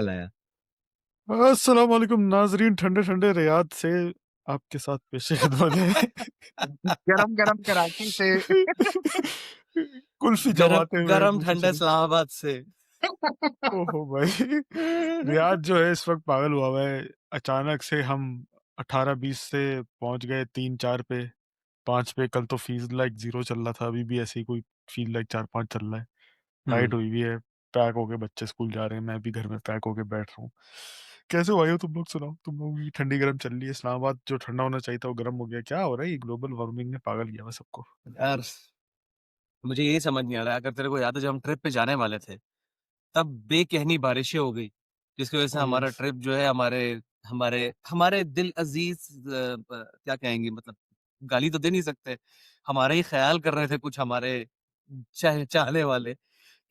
निकल आया। अस्सलाम वालेकुम नाजरीन, ठंडे ठंडे रियाद से आपके साथ पेश खिदमत है। गरम-गरम कराची से कुल्फी गरम जमाते हुए गरम मुंह पे ठंडा चली। इस्लामाबाद से। ओहो भाई, रियाद जो है इस वक्त पागल हुआ हुआ है। अचानक से हम 18-20 से पहुंच गए 3-4 पे, 5 पे। कल तो फील लाइक 0 चल रहा था, अभी भी ऐसे ही कोई फील लाइक 4-5 चल रहा है। टाइट हुँ। हुई हुई है। पैक होके बच्चे स्कूल जा रहे हैं, मैं भी घर में पैक होके बैठ रहा हूँ। कैसे हो भाई हो तुम लोग? सुनाओ, तुम लोगों की ठंडी गर्म चल रही है? इस्लामाबाद जो ठंडा होना चाहिए था वो गर्म हो गया, क्या हो रहा है? ये ग्लोबल वार्मिंग ने पागल किया हुआ सबको। यार, मुझे यही समझ नहीं आ रहा है, अगर तेरे को याद है जब हम ट्रिप पे जाने वाले थे, तब बेकहनी बारिशें हो गई, जिसकी वज़ह से ओह हमारा यस। ट्रिप जो है हमारे हमारे हमारे दिल अज़ीज़ क्या कहेंगे, मतलब गाली तो दे नहीं सकते। हमारा ही ख़्याल कर रहे थे कुछ हमारे चाहने वाले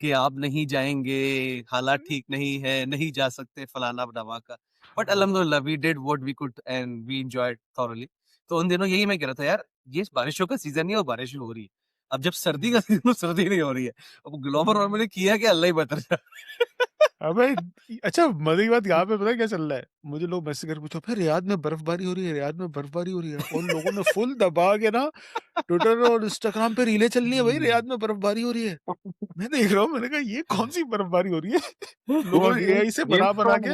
कि आप नहीं जाएँगे, हालात ठीक नहीं है, नहीं जा सकते फलाना-ढमाका। बट हाँ। अल्हम्दुलिल्लाह we did what we could and we enjoyed thoroughly. तो उन दिनों यही मैं कह रहा था यार, ये बारिशों का सीज़न नहीं है और बारिश हो रही है। अब जब सर्दी का सीज़न है, सर्दी नहीं हो रही है। अब ग्लोबल वार्मिंग ने किया क्या, अल्लाह ही बेहतर जाने। अबे, अच्छा मजे की बात यहाँ पे पता है क्या चल रहा है? मुझे लोग मैसेज करके पूछो, फिर रियाद में बर्फबारी हो रही है, रियाद में बर्फबारी हो रही है, और लोगों ने फुल दबा के ना ट्विटर और इंस्टाग्राम पे रीलें चल रही है, भाई रियाद में बर्फबारी हो रही है। मैं देख रहा हूँ, मैंने कहा ये कौन सी बर्फबारी हो रही है? वो लोगों ने एआई से बना बना के।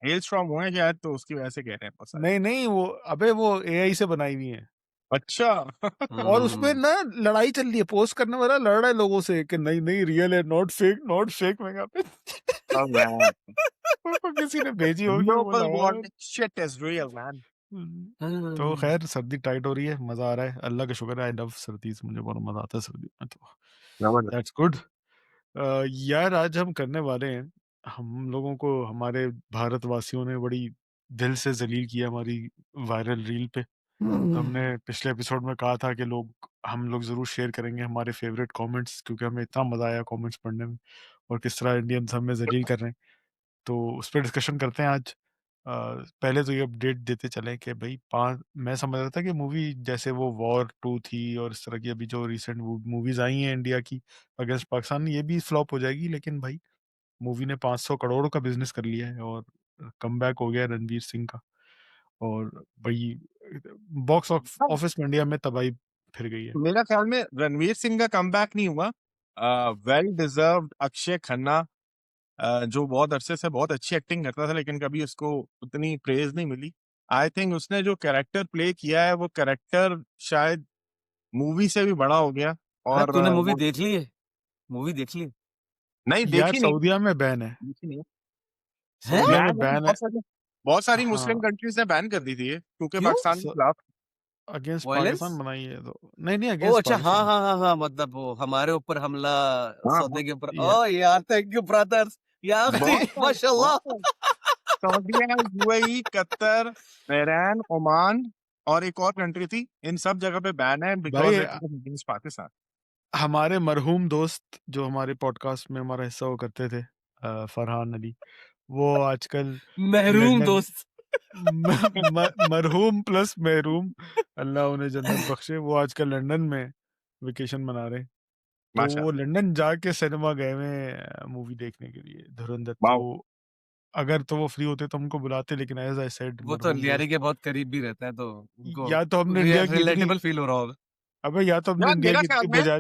हेल स्टॉर्म हुआ है शायद, तो उसकी वजह से कह रहे हैं बहुत सारे। नहीं नहीं, वो अबे वो एआई से बनाई हुई है। अच्छा। और उसपे हुँ। ना लड़ाई चल रही है, पोस्ट करने वाला लड़ रहा है लोगों से कि नहीं नहीं रियल है, नॉट फेक नॉट फेक। मैं कहा पे Oh man, उसको किसी ने भेजी होगी, वो बोला global यार। warming shit is real, man. तो हाँ। खैर सर्दी टाइट हो रही है, मजा आ रहा है, अल्लाह का शुक्र है। आई लव सर्दी, मुझे बहुत मजा आता है सर्दी में, तो जबरदस्त। That's good. यार आज हम करने वाले हैं, हम लोगों को हमारे भारतवासियों ने बड़ी दिल से जलील किया हमारी वायरल रील पे। हमने पिछले एपिसोड में कहा था कि हम लोग ज़रूर शेयर करेंगे हमारे फेवरेट कमेंट्स, क्योंकि हमें इतना मज़ा आया कमेंट्स पढ़ने में, और किस तरह इंडियंस हमें ज़लील कर रहे हैं। तो उस पे डिस्कशन करते हैं आज। पहले तो ये अपडेट देते चलें कि भाई पाँच, मैं समझ रहा था कि मूवी जैसे वो वॉर 2 थी और इस तरह की अभी जो रिसेंट मूवीज़ आई हैं इंडिया की अगेंस्ट पाकिस्तान, ये भी फ्लॉप हो जाएगी, लेकिन भाई मूवी ने 500 करोड़ का बिज़नेस कर लिया है, और कमबैक हो गया है रणवीर सिंह का। और भाई बॉक्स हाँ, ऑफिस में इंडिया में तबाही फिर गई है। मेरा ख्याल में रणवीर सिंह का कमबैक नहीं हुआ। वेल डिजर्व्ड अक्षय खन्ना, जो बहुत अरसे से बहुत अच्छी एक्टिंग करता था, लेकिन कभी उसको उतनी प्रेज नहीं मिली। आई थिंक उसने जो कैरेक्टर प्ले किया है, वो कैरेक्टर शायद मूवी से भी बड़ा हो गया। हाँ, और तूने मूवी वो देख ली है? मूवी देख ली? नहीं यार देखी नहीं, सऊदीया में बैन है, देखी नहीं। हैं? सऊदीया में बैन है, बैन है। बहुत सारी मुस्लिम हाँ, कंट्रीज ने बैन कर दी थी ये, क्योंकि क्यों? पाकिस्तान के खिलाफ। Against violence? पाकिस्तान बनाई है तो नहीं नहीं, ओह अगेंस्ट अच्छा, हाँ, पाकिस्तान। हाँ, हाँ, हाँ, मतलब वो हमारे ऊपर हमला, हाँ हाँ, सौदे के ऊपर। या ओह यार, थैंक यू ब्रदर्स। या अख्ती, बहुत सारे बहुत माशाल्लाह। सारे सऊदीया, यूएई, कतर, बहरैन, ओमान और एक और कंट्री थी, इन सब जगह पे बैन है भाई because it was against Pakistan. हमारे मरहूम दोस्त जो हमारे पॉडकास्ट में हमारा हिस्सा हुआ करते थे, फरहान अली, वो आजकल महरूम लंदन, दोस्त। मरहूम प्लस महरूम, अल्लाह उन्हें जन्नत बख्शे, वो आजकल लंदन में वेकेशन मना रहे हैं। तो वो माशाल्लाह। लंदन जाके सिनेमा गए हुए मूवी देखने के लिए, धुरंधर। तो वाओ। अगर तो वो फ्री होते तो हमको बुलाते, लेकिन एज आई सेड वो तो मरहूम लियारी दोस्त। के बहुत करीब भी रहते हैं, तो उनको या तो हमने इंडिया की इतनी, रिलेटेबल फील हो रहा होगा। अबे या तो हमने यार इंडिया मेरा की ख्याल इतनी में, बजा,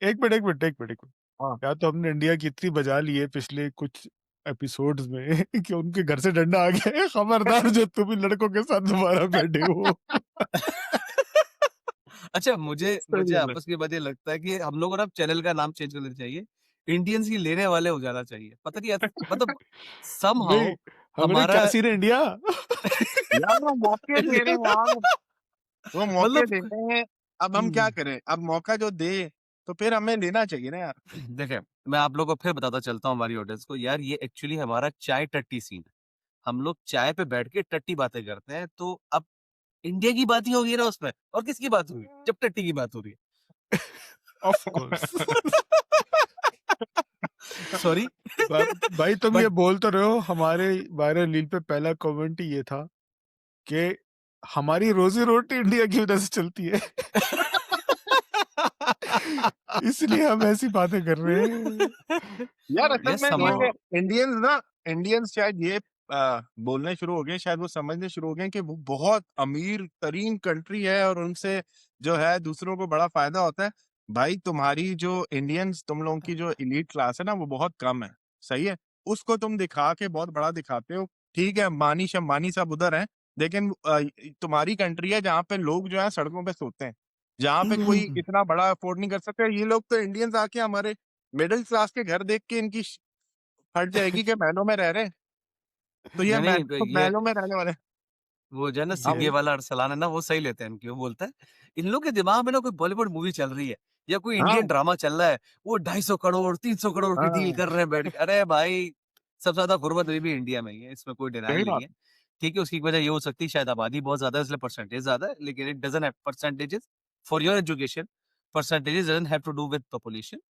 एक मिनट एक मिनट एक मिनट एक मिनट, हाँ, या तो हमने इंडिया की इतनी बजा ली है पिछले कुछ एपिसोड्स में कि उनके घर से डंडा आ गया है, खबरदार जो तुम इन लड़कों के साथ दोबारा बैठे हो। अच्छा, मुझे सही मुझे बोल रहे आपस की बात ये लगता है कि हम लोग को ना चैनल का नाम चेंज कर देना चाहिए। इंडियंस की लेने वाले हो जाना चाहिए। पता नहीं मतलब भाई समहाउ हमने हमारा क्या सीन है इंडिया। हो। यार वो मौके दे रहे हैं यार, वो मौके मतलब दे रहे हैं। अब हम क्या करें, अब मौका जो दे तो फिर हमें लेना चाहिए ना यार। देखिए, मैं आप लोगों को फिर बताता चलता हूँ हमारी ऑडियंस को, यार ये एक्चुअली हमारा चाय टट्टी सीन है। हम लोग चाय पे बैठ के टट्टी बातें करते हैं, तो अब इंडिया की बात ही होगी ना उसमें, और किसकी बात हुई जब टट्टी की बात हो रही ऑफ कोर्स। है। सॉरी। भाई तुम ये बट बोल तो रहे हो, हमारे वायरल रील पे पहला कमेंट ही ये था कि हमारी रोजी रोटी इंडिया की वजह से चलती है। इसलिए हम ऐसी बातें कर रहे हैं। यार असल यस, में तो ये इंडियंस ना इंडियंस शायद ये बोलने शुरू हो गए, शायद वो समझने शुरू हो गए कि वो बहुत अमीर तरीन कंट्री है और उनसे जो है दूसरों को बड़ा फायदा होता है। भाई तुम्हारी जो इंडियंस, तुम लोगों की जो एलीट क्लास है ना, वो बहुत कम है, सही है। उसको तुम दिखा के बहुत बड़ा दिखाते हो। ठीक है, अंबानी शंबानी सब उधर हैं, लेकिन तुम्हारी कंट्री है जहाँ पे लोग जो है सड़कों पे सोते हैं, जहाँ पे कोई इतना बड़ा अफोर्ड नहीं कर सकता। ये लोग तो इंडियंस आके हमारे मिडिल क्लास के घर देख के इनकी फट जाएगी कि महलों में रह रहे हैं। तो ये नहीं, नहीं, ये महलों में रहने वाले वो जो है ना अब सीगे ये वाला अरसलान है ना, वो सही लेते हैं इनकी। वो बोलता है, इन लोग के दिमाग में ना कोई बॉलीवुड मूवी चल रही है या कोई हाँ, इंडियन ड्रामा चल रहा है, वो 250 करोड़ 300 करोड़ की डील हाँ, कर रहे हैं बैठ के। अरे भाई, सबसे ज्यादा गुर्बत अभी भी इंडिया में ही है, इसमें कोई सही डिनायल नहीं बात है। ठीक है, उसकी वजह ये हो सकती है शायद आबादी बहुत ज्यादा है इसलिए परसेंटेज ज्यादा है, लेकिन it doesn't have percentages for your education. Percentages doesn't have to do with population. है,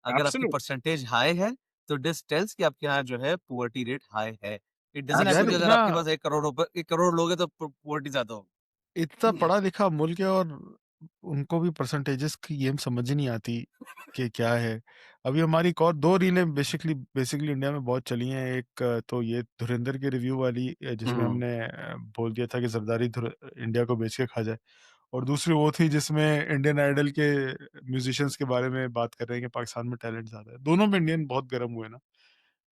अगर आपकी एब्सोल्यूट। परसेंटेज हाई है तो दिस टेल्स कि आपके यहाँ जो है पुअर्टी रेट हाई है। इट डजंट हैव टू यार बी अगर एब्सोल्यूट। इतना आपके पास 1 करोड़ रुपए 1 करोड़ लोग हैं तो पुअर्टी ज्यादा होगी। इतना पढ़ा लिखा मुल्क है और उनको भी परसेंटेजेस की गेम समझ ही नहीं आती कि क्या है। अभी हमारी एक और दो रीलें बेसिकली बेसिकली इंडिया में बहुत चली हैं। एक तो ये धुरंधर के रिव्यू वाली जिसमें हुँ। हमने बोल दिया था कि जरदारी इंडिया को बेच के खा जाए, और दूसरी वो थी जिसमें इंडियन आइडल के म्यूजिशियंस के बारे में बात कर रहे हैं कि पाकिस्तान में टैलेंट ज्यादा है। दोनों में इंडियन बहुत गर्म हुए ना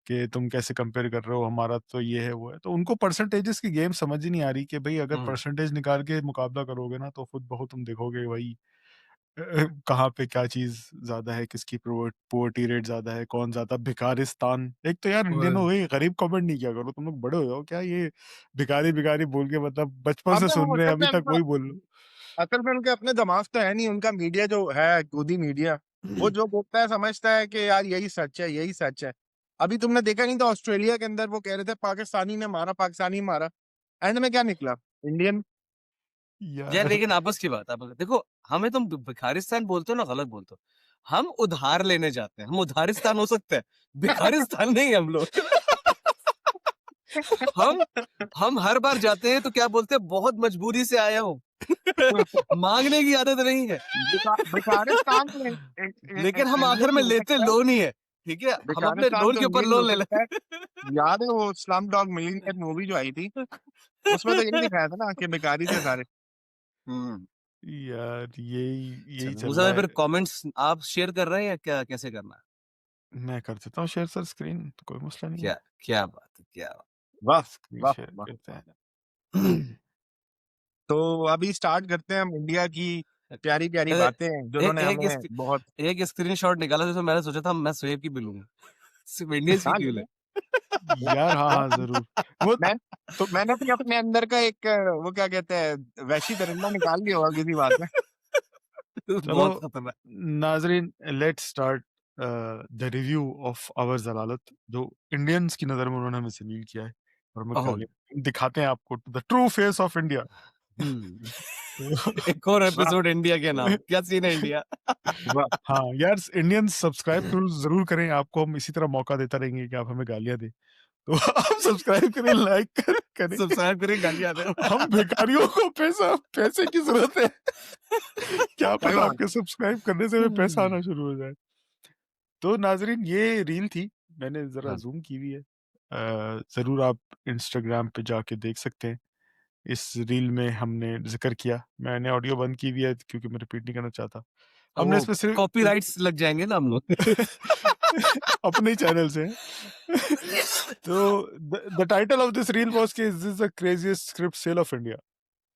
कि तुम कैसे कंपेयर कर रहे हो, हमारा तो ये है वो है। तो उनको परसेंटेजेस की गेम समझ ही नहीं आ रही कि भाई अगर हुँ। परसेंटेज निकाल के मुकाबला करोगे ना तो खुद बहुत तुम देखोगे भाई कहाँ पे क्या चीज ज्यादा है, किसकी पोवर्टी रेट ज्यादा है, कौन ज्यादा भिखारिस्तान। एक तो यार इंडियन ओए! हो गई, गरीब कमेंट नहीं किया करो, तुम लोग बड़े हो जाओ क्या ये भिखारी भिखारी बोल के, मतलब बचपन से अबे वो सुन रहे हैं अभी तक वही बोल लो। असल में उनके अपने दिमाग तो है नहीं, उनका मीडिया जो है गोदी मीडिया, वो जो बोलता है समझता है कि यार यही सच है, यही सच है। अभी तुमने देखा नहीं था ऑस्ट्रेलिया के अंदर वो कह रहे थे पाकिस्तानी ने मारा, पाकिस्तानी मारा, एंड में क्या निकला? इंडियन। यार यार लेकिन आपस की बात, आप देखो, हमें तुम भिखारिस्तान बोलते हो ना, गलत बोलते हो। हम उधार लेने जाते हैं, हम उधारिस्तान हो सकते हैं, भिखारिस्तान नहीं हम लोग। हम हम हर बार जाते हैं तो क्या बोलते हैं, बहुत मजबूरी से आया हूँ। माँगने की आदत नहीं है। भिखारिस्तान में लेकिन हम आखिर इंडियन में हो लेते सकता है, लोन ही है, ठीक है? हम अपने भिखारिस्तान लोन तो के ऊपर इंडियन हो लोन ले सकता है। लेते हैं। याद है वो स्लम डॉग मिलियनेयर मूवी जो आई थी, उसमें तो यही दिखाया था ना कि भिखारी थे सारे। हुँ। यार यही चलो, चल मूसा रहा भाई फिर है। कमेंट्स आप शेयर कर रहे हैं या क्या, कैसे करना है? मैं कर देता हूँ शेयर सर, स्क्रीन कोई मसला नहीं है। क्या क्या बात है, क्या बात वाह, स्क्रीन वाह, शेयर वाह, करते वाह। हैं। तो अभी स्टार्ट करते हैं हम इंडिया की है? प्यारी-प्यारी अरे, बातें जिन्होंने एक हमें बहुत। एक स्क्रीनशॉट निकाला तो मैंने सोचा था मैं शुएब की भी लूँगा। सिर्फ इंडियंस की हाँ, क्यों ले लें? लो। यार हाँ हाँ, हाँ जरूर। वो मैं तो मैंने भी अपने अंदर का एक वो क्या कहते हैं वहशी दरिंदा निकाल लिया होगा किसी बात में। चलो बहुत खतरनाक। नाजरीन, let's start the review of our जलालत, जो इंडियंस की नज़र में उन्होंने हमें जलील किया है और हमें ओह! गाली दिखाते हैं आपको the true face of India. हुँ। तो एक और वाह, एपिसोड इंडिया के नाम। क्या सीन है इंडिया? वाह। हाँ यार इंडियंस सब्सक्राइब जरूर करें, आपको हम इसी तरह मौका देता रहेंगे कि आप हमें गालियां दें। तो आप सब्सक्राइब करें, लाइक करें। सब्सक्राइब करें, गालियाँ दें। हम भिखारियों को पैसे की जरूरत है। क्या सही पता बात। आपके सब्सक्राइब करने से हमें पैसा आना शुरू हो जाए। तो नाजरीन ये रील थी, मैंने जरा हाँ। जूम की हुई है, जरूर आप इंस्टाग्राम पे जाके देख सकते हैं। इस रील में हमने जिक्र किया, मैंने ऑडियो बंद की हुई है क्योंकि मैं रिपीट नहीं करना चाहता। हमने वो इसमें सिर्फ कॉपीराइट्स लग जाएँगे ना हम लोग। अपने ही चैनल से तो the title of this reel was कि this is the craziest script sale of India.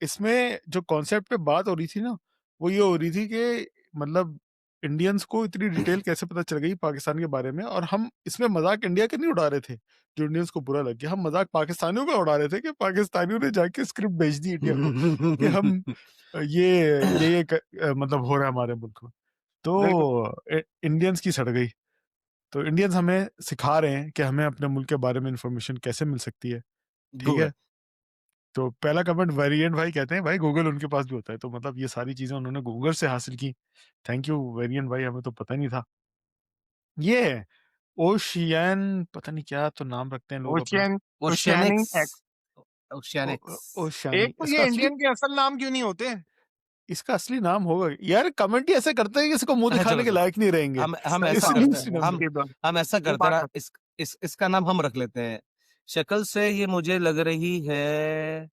इसमें जो कॉन्सेप्ट पे बात हो रही थी ना, वो ये हो रही थी कि मतलब इंडियंस को इतनी डिटेल कैसे पता चल गई पाकिस्तान के बारे में, और हम इसमें मजाक इंडिया के नहीं उड़ा रहे थे जो इंडियंस को बुरा लग गया, हम मजाक पाकिस्तानियों का उड़ा रहे थे कि पाकिस्तानियों ने जाके स्क्रिप्ट भेज दी इंडिया को कि हम मतलब हो रहा है हमारे मुल्क में। बिल्कुल। तो इंडियंस की सड़ गई। तो इंडियंस हमें सिखा रहे हैं कि हमें अपने मुल्क के बारे में इंफॉर्मेशन कैसे मिल सकती है। ठीक गूगल। है, तो पहला कमेंट वेरिएंट भाई कहते हैं भाई गूगल उनके पास भी होता है, तो मतलब ये सारी चीजें उन्होंने गूगल से हासिल की। थैंक यू वेरिएंट भाई, हमें तो पता नहीं था। ये है ओशियन, पता नहीं क्या तो नाम रखते हैं लोग अपना। Ocean, oceanic oceanics. Act. Oceanics. एक ओशियानी, तो इसका ये असली इंडियन के असल नाम क्यों नहीं होते? इसका असली नाम होगा यार। कमेंट ही ऐसे करते हैं कि इसको मुंह अच्छा दिखाने चलो, के चलो। लायक नहीं रहेंगे, हम सही ऐसा बात इसलिए है। करते हैं, इसलिए नाम हम रख- ये बात हम ऐसा ये करते हैं बात ना, बता। इसका नाम हम रख लेते हैं, शक्ल से ये मुझे लग रही है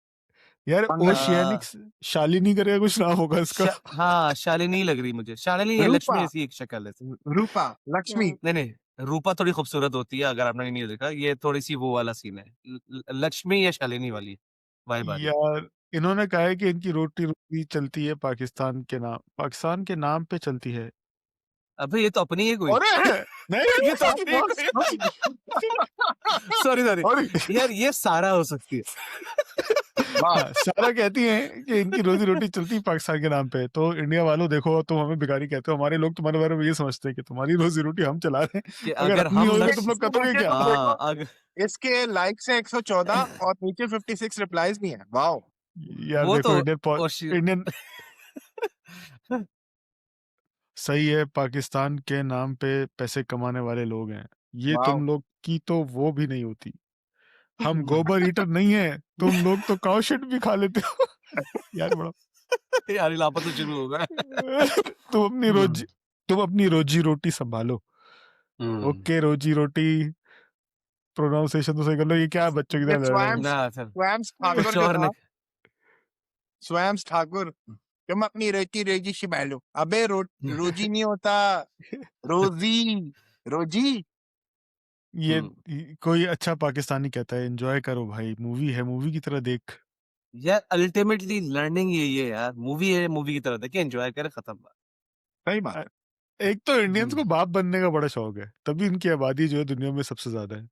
यार पंकज ओशियनिक्स शालिनी करके कुछ नाम होगा इसका। हाँ, शालिनी लग रही मुझे। शालिनी है, लक्ष्मी रूपा ऐसी एक शक्ल है। रूपा लक्ष्मी नहीं, नहीं, रूपा थोड़ी खूबसूरत होती है अगर आपने नहीं देखा, ये थोड़ी-सी वो वाला सीन है। ल ल लक्ष्मी या शालिनी वाली वाइब आ रही है। यार इन्होंने कहा है कि इनकी रोटी-रोटी चलती है पाकिस्तान के नाम पे चलती है। अबे ये तो अपनी है कोई। अरे! नहीं ये तो बस अपनी है बस कोई। Sorry, sorry. अरे यार ये सारा हो सकती है। वाह हाँ, सारा कहती हैं कि इनकी रोज़ी-रोटी चलती है पाकिस्तान के नाम पे। तो इंडिया वालों देखो तुम हमें भिखारी कहते हो, हमारे लोग तुम्हारे बारे में ये समझते हैं कि तुम्हारी रोज़ी-रोटी हम चला रहे हैं। कि अगर अगर अपनी हम होगी तो तुम नक्श लोग करोगे क्या? देखो हाँ, अग इसके लाइक्स है 114 और नीचे 56 रिप्लाईज भी हैं वाओ यार वो देखो तो ओशी इंडियन सही है, पाकिस्तान के नाम पे पैसे कमाने वाले लोग हैं। ये वाओ तुम लोग की तो वो भी नहीं होती। हम गोबर ईटर नहीं हैं, तुम लोग तो काऊ शिट भी खा लेते हो। यार बड़ा यार ये लापता शुरू हो गया है। तुम अपनी हुँ, रोजी-रोटी सँभालो। हुँ। ओके, रोजी-रोटी प्रोनाउंसिएशन तो सही कर लो। ये क्या बच्चों की ये तरह लड़ रहे हो? ना सर, स्वयं ठाकुर कुछ का और था नहीं। स्वयं ठाकुर तुम अपनी रोजी रोजी संभालो अबे रोजी नहीं होता रोजी रोजी ये हुँ। कोई अच्छा पाकिस्तानी कहता है एन्जॉय करो भाई, मूवी है, मूवी की तरह देख। यार अल्टीमेटली लर्निंग यही है यार, मूवी है, मूवी की तरह देखें, एन्जॉय करें, खत्म बात। सही बात अ, है एक तो इंडियंस हुँ। को बाप बनने का बड़ा शौक है, तभी इनकी आबादी जो है दुनिया में सबसे ज़्यादा है।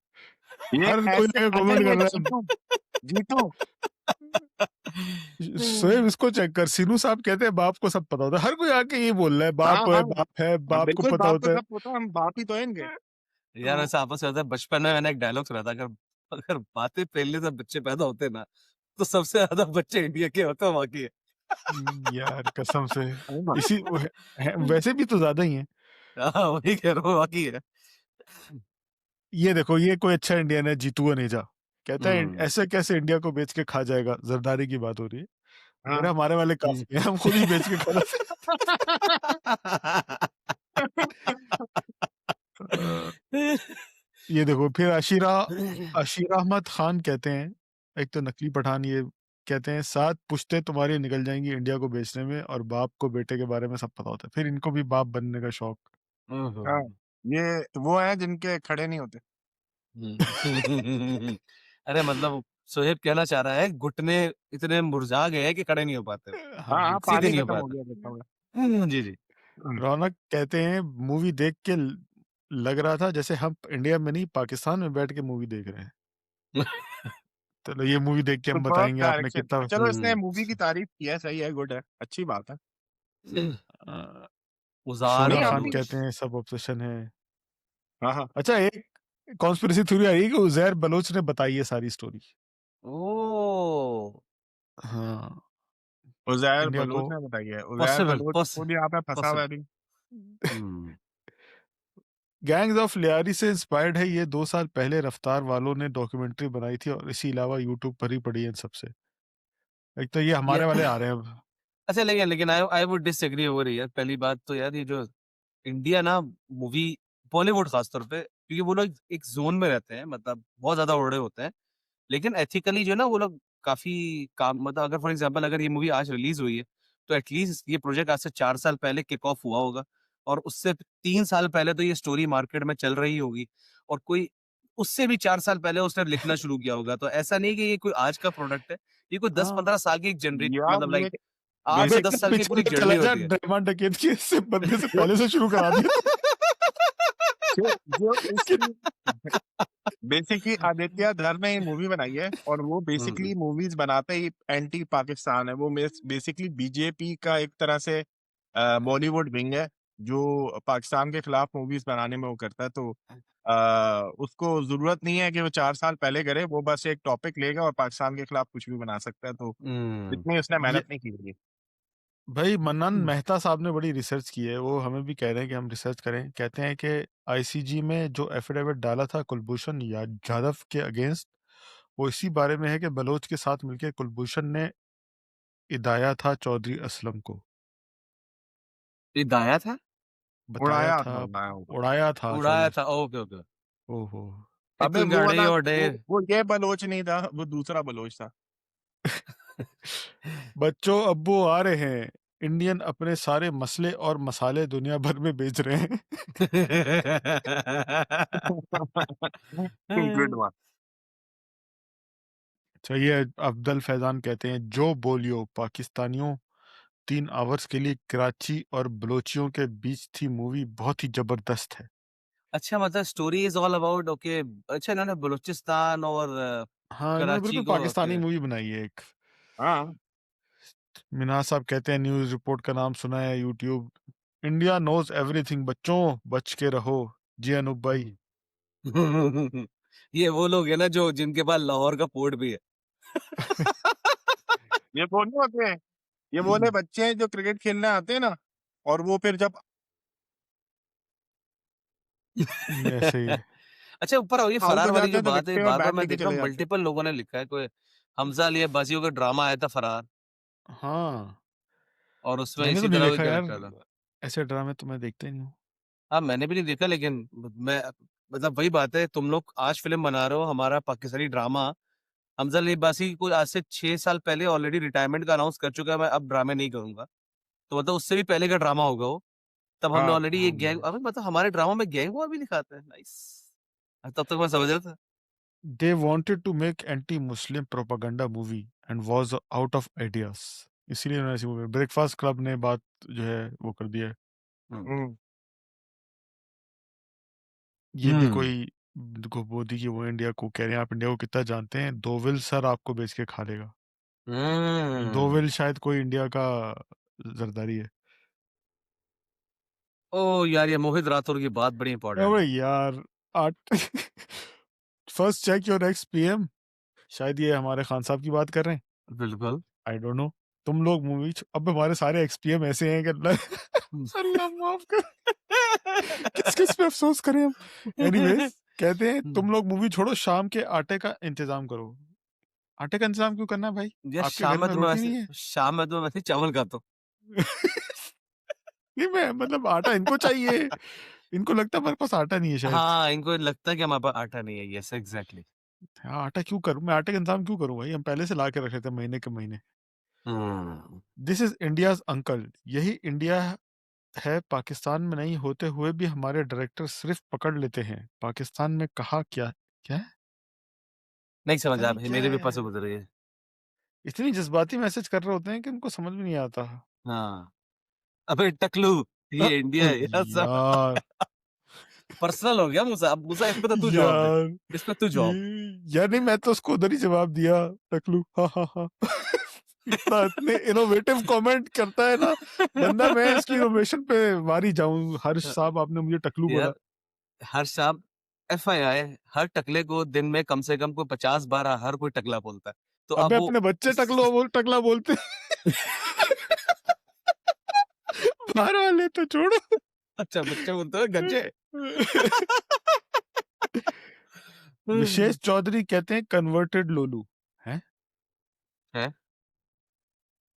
ये हर कोई ऐसे आके अगर कमेंट ये कर रहा है। जीतू जीतू स्वयं इसको चेक कर, सीनू साहब कहते हैं बाप को सब पता होता है। हर कोई आके ये बोल रहा है हाँ बाप हाँ है, बाप है, हाँ बाप को बिल्कुल पता बाप को होता है। सब पता हम बाप ही तो है इनके यार ऐसा आपस में होता है, बचपन में मैंने एक डायलॉग सुना था, अगर अगर बातें फैलने से बच्चे पैदा होते ना, तो सबसे ज़्यादा बच्चे इंडिया के होते हैं, वहाँ के। यार कसम से सही बात इसी वैसे भी तो ज़्यादा ही हैं। हाँ, वही कह रहा हूँ, वहाँ की है। ये देखो ये कोई अच्छा इंडियन है जीतू अनेजा कहता है हुँ। ऐसे कैसे इंडिया को बेच के खा जाएगा, जरदारी की बात हो रही है। हाँ मेरा हमारे वाले हुँ। काफी है, हम खुद ही बेच के खा जाते हैं। ये देखो फिर अशीरा अहमद खान कहते हैं, एक तो नकली पठान ये कहते हैं 7 पुश्तें तुम्हारी निकल जाएंगी इंडिया को बेचने में और बाप को बेटे के बारे में सब पता होता है, फिर इनको भी बाप बनने का शौक। ओहो! हाँ ये वो है जिनके खड़े नहीं होते हुँ। अरे मतलब सोहेब कहना चाह रहा है, घुटने इतने मुरझा गए हैं कि खड़े नहीं हो पाते अब, हाँ हाँ हाँ बिल्कुल। सीधे पानी नहीं हो खत्म हो पाते। गया देखा हुआ जी, जी। रौनक कहते हैं मूवी देख के लग रहा था जैसे हम इंडिया में नहीं पाकिस्तान में बैठ के मूवी देख रहे हैं। चलो ये मूवी देख के हम सुपर्ब बताएंगे आपने डायरेक्शन कितना। चलो इसने हुँ। मूवी की तारीफ की है सही है गुड है अच्छी बात है अ, उज़ार नहीं शोला और खान आपकी बलूच। कहते हैं सब ऑब्सेशन है। हाँ हाँ अच्छा एक कॉन्स्पिरेसी थ्योरी आ रही है कि उज़ैर बलोच ने बताई है सारी स्टोरी। ओह! हाँ, उज़ैर इंडिया बलूच को ने बताई है उज़ैर पॉसिबल, बलूच पॉस खुद यहाँ पे फंसा हुआ है पॉसिबल। अभी हुँ। गैंग्स ऑफ लियारी से इंस्पायर्ड है ये 2 साल पहले रफ्तार वालों ने डॉक्यूमेंट्री बनाई थी और इसी अलावा यूट्यूब पर ही पड़ी है इन सबसे। एक तो ये या हमारे वाले आ रहे हैं अब। अच्छा लेकिन लेकिन I I would disagree over here. पहली बात तो यार ये जो इंडिया ना मूवी बॉलीवुड खास तौर पे क्योंकि वो लोग एक ज़ोन में रहते हैं मतलब बहुत ज़्यादा ओड़े होते हैं। लेकिन एथिकली जो है ना वो लोग काफ़ी काम मतलब अगर फॉर एग्ज़ाम्पल अगर ये मूवी आज रिलीज़ हुई है, तो एटलीस्ट ये प्रोजेक्ट आज से 4 साल पहले किक ऑफ हुआ होगा और उससे 3 साल पहले तो ये स्टोरी मार्केट में चल रही होगी और कोई उससे भी 4 साल पहले उसने लिखना शुरू किया होगा। तो ऐसा नहीं कि ये कोई आज का प्रोडक्ट है, ये कोई हाँ, 10-15 साल की एक यार मतलब ये लाइक 8 से अबे 10 इतना साल की पीछे पूरी मत जर्नी चला जा, होती है। डायमंड डकैत के से बनने से पहले से शुरू करा दिया जो जो कि इसकी बेसिकली आदित्य धर ने ये मूवी बनाई है और वो हुँ। बेसिकली मूवीज बनाते ही एंटी पाकिस्तान है वो बेसिकली बीजेपी का एक तरह से बॉलीवुड विंग है जो पाकिस्तान के खिलाफ मूवीज बनाने में वो करता है तो उसको जरूरत नहीं है कि वो 4 साल पहले करे वो बस एक टॉपिक लेगा और पाकिस्तान के खिलाफ कुछ भी बना सकता है तो हुँ। इतनी उसने ये मेहनत नहीं की होगी भाई मन्नान मेहता साहब ने बड़ी रिसर्च की है, वो हमें भी कह रहे हैं कि हम रिसर्च करें। कहते हैं कि आईसीजी में जो एफिडेविट डाला था कुलभूषण जाधव के अगेंस्ट, वो इसी बारे में है कि बलोच के साथ मिलकर कुलभूषण ने इदाया था चौधरी असलम को, ये दाया था? बताया उड़ाया था था, उड़ाया होगा उड़ाया था चौधरी उड़ाया था। असलम। Okay, okay. ओहो, अबे इतुन वो गाड़े वाला ओडे वो ये बलोच नहीं था, वो दूसरा बलोच था। बच्चों अब्बू आ रहे हैं, इंडियन अपने सारे मसले और मसाले दुनिया भर में बेच रहे हैं। Good one. चाहिए। अफजल फैजान कहते हैं, जो बोलियो पाकिस्तानियों 3 आवर्स के लिए कराची और बलोचियों के बीच थी मूवी, बहुत ही जबरदस्त है। अच्छा मतलब story is all about okay. अच्छा इन्होंने बलूचिस्तान और हाँ, इन्होंने कराची बिल्कुल को पाकिस्तानी ओके। मूवी बनाई है एक। हाँ मिनाज साहब कहते हैं, न्यूज़ रिपोर्ट का नाम सुना है यूट्यूब, इंडिया नोज एवरीथिंग, बच्चों बच के रहो। जी अनूप भाई। ये वो लोग है ना जो जिनके पास लाहौर का पोर्ट भी है। ये वो नहीं होते हैं, ये बोले बच्चे हैं जो क्रिकेट खेलने आते हैं ना, और वो फिर जब ऐसे ही है। अच्छा ऊपर आओ, ये आउट फरार हो वाली जाते जो हैं तो बात है विकेट और बार बार बैट मैं लेके देख रहा चले हूँ जाते हैं। मल्टीपल लोगों ने लिखा है। कोई हमजा अली अब्बासी का ड्रामा आया था फरार, हाँ, और उसमें मैंने तो इसी नहीं तरह कोई देखा यार, कैरेक्टर था। ऐसे ड्रामे तो मैं देखता ही नहीं हूँ। हाँ मैंने भी नहीं देखा, लेकिन मैं मतलब वही बात है, तुम लोग आज फिल्म बना रहे हो हमारा पाकिस्तानी ड्रामा। हमजा अली अब्बासी को आज से 6 साल पहले ऑलरेडी रिटायरमेंट का अनाउंस कर चुका है, मैं अब ड्रामे नहीं करूंगा। तो मतलब उससे भी पहले का ड्रामा होगा वो। तब हमने हाँ ऑलरेडी एक गैंग, अबे मतलब हमारे ड्रामा में गैंग वॉर भी दिखाते हैं। नाइस। तब तक मैं समझ रहा था। They wanted to make anti Muslim propaganda movie and was out of ideas, इसीलिए उन्होंने ऐसी मूवी, ब्रेकफास्ट क्लब ने बात जो है वो कर दिया है। हम्म हम्म, ये भी हम्म कोई को मोदी की वो इंडिया को कह रहे हैं, आप इंडिया को कितना जानते हैं, दोविल सर आपको बेच के खा लेगा। दोविल हम्म। शायद कोई इंडिया का जरदारी है। ओ यार ये मोहित राठौर की बात बड़ी इंपॉर्टेंट अबे है। यार, आठ first check your ex PM, शायद ये हमारे खान साहब की बात कर रहे हैं, बिल्कुल। I don't know. तुम लोग मूवी, अब हमारे सारे एक्सपीएम ऐसे हैं कि अल्लाह अल्लाह माफ कर, किस किस पे अफसोस करें हम। एनीवेज, कहते हैं तुम लोग मूवी छोड़ो, शाम के आटे का इंतजाम करो। आटे का इंतजाम क्यों करना है भाई, यार आपके घर में रोटी नहीं है? शाम में तो मैं वैसे चावल खाता हूँ। नहीं, मैं मतलब आटा इनको चाहिए, इनको लगता है हमारे पास आटा नहीं है शायद। हाँ इनको लगता है कि हमारे पास आटा नहीं है। Yes exactly. हाँ, आटा क्यों करूं मैं, आटे का इंतजाम क्यों करूं भाई, हम पहले से ला के रख लेते हैं महीने के महीने। हम्म दिस इज इंडियाज अंकल, यही इंडिया है, पाकिस्तान में नहीं होते हुए भी हमारे डायरेक्टर सिर्फ पकड़ लेते हैं, पाकिस्तान में कहा क्या क्या है? नहीं पता समझ आ नहीं भाई, क्या मेरे भी पास है, गुजर रही है। इतनी जज्बाती मैसेज कर रहे होते हैं कि उनको समझ में नहीं आता। हाँ अबे टकलू, अ, ये इंडिया है यार सब। यार पर्सनल हो गया मूसा। अब मूसा इस पे तो तू जवाब दे। यार इस पे तू जवाब। यार नहीं, मैं तो उसको उधर ही जवाब दिया, टकलू, हा हा हा। इतना इतने इनोवेटिव कमेंट करता है ना बंदा, मैं इसकी इनोवेशन पे वारी जाऊं। हर्ष साहब, आपने मुझे टकलू बोला। यार हर शाम FII, हर टकले को दिन में कम से कम कोई 50 बार हर कोई टकला बोलता है। तो अब अबे वो अपने बच्चे टकला बोलते बाहर वाले तो छोड़ो। अच्छा बच्चे बोलते हैं गज्जे। विशेष चौधरी कहते हैं, कन्वर्टेड लोलू है। है।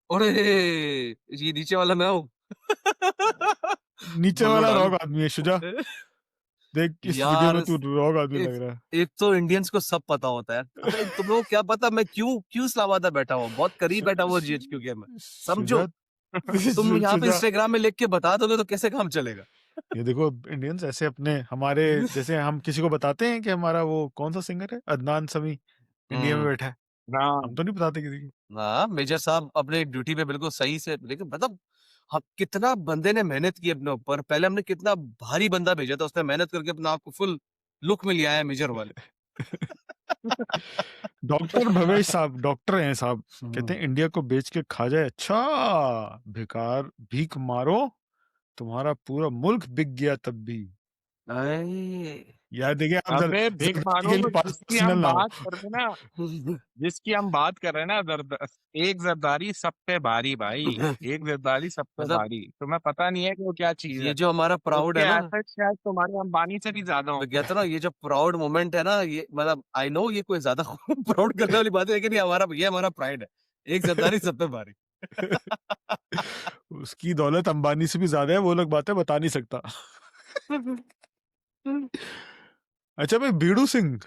अरे ये नीचे वाला मैं हूँ। नीचे बोलो वाला डालू। रॉग आदमी है शुजा, देख इस वीडियो यार में तू रॉग आदमी एक लग रहा है। एक तो इंडियंस को सब पता होता है। अबे तुम लोगों को क्या पता मैं क्यों क्यों इस्लामाबाद बैठा हुआ, बहुत करीब बैठा हुआ GHQ के। मैं समझो। शुजा तुम यहाँ पे शुजा, इंस्टाग्राम में लिख के बता दोगे तो कैसे काम चलेगा। ये देखो इंडियंस ऐसे अपने हमारे, जैसे हम किसी को बताते हैं कि हमारा वो कौन सा सिंगर है, अदनान समी इंडिया में हम्म। बैठा है, हम हाँ तो नहीं बताते किसी को। हाँ मेजर साहब अपने ड्यूटी पे बिल्कुल सही से, लेकिन मतलब हम कितना बंदे ने मेहनत की अपने ऊपर। पहले हमने कितना भारी बंदा भेजा था, उसने मेहनत करके अपना आपको फुल लुक में लिया है मेजर वाले। डॉक्टर भवेश साहब, डॉक्टर हैं साहब, कहते हम्म। हैं इंडिया को बेच के खा जाए, अच्छा बेकार भीख मारो, तुम्हारा पूरा मुल्क बिक गया तब भी। अये। यार देखिए, आप अबे भीख जरदारी मारो, के लिए जिसकी पर्सनल हम ना हो। बात कर रहे हैं ना, जिसकी हम बात कर रहे हैं ना, एक जरदारी सब पे भारी भाई, एक जरदारी सब पे मतलब भारी, तुम्हें पता नहीं है कि वो क्या चीज ये है। जो हमारा प्राउड उसके है ना, एसेट शायद तुम्हारे अंबानी से भी ज्यादा मैं होंगे। कहता हूँ ना ये जो प्राउड मोमेंट है ना, ये मतलब आई नो ये कोई ज्यादा प्राउड करने वाली बात है, लेकिन ये हमारा प्राइड है। एक जरदारी सब पे भारी। उसकी दौलत अंबानी से भी ज्यादा है, वो लोग बातें बता नहीं सकता। अच्छा भाई, बीडू सिंह,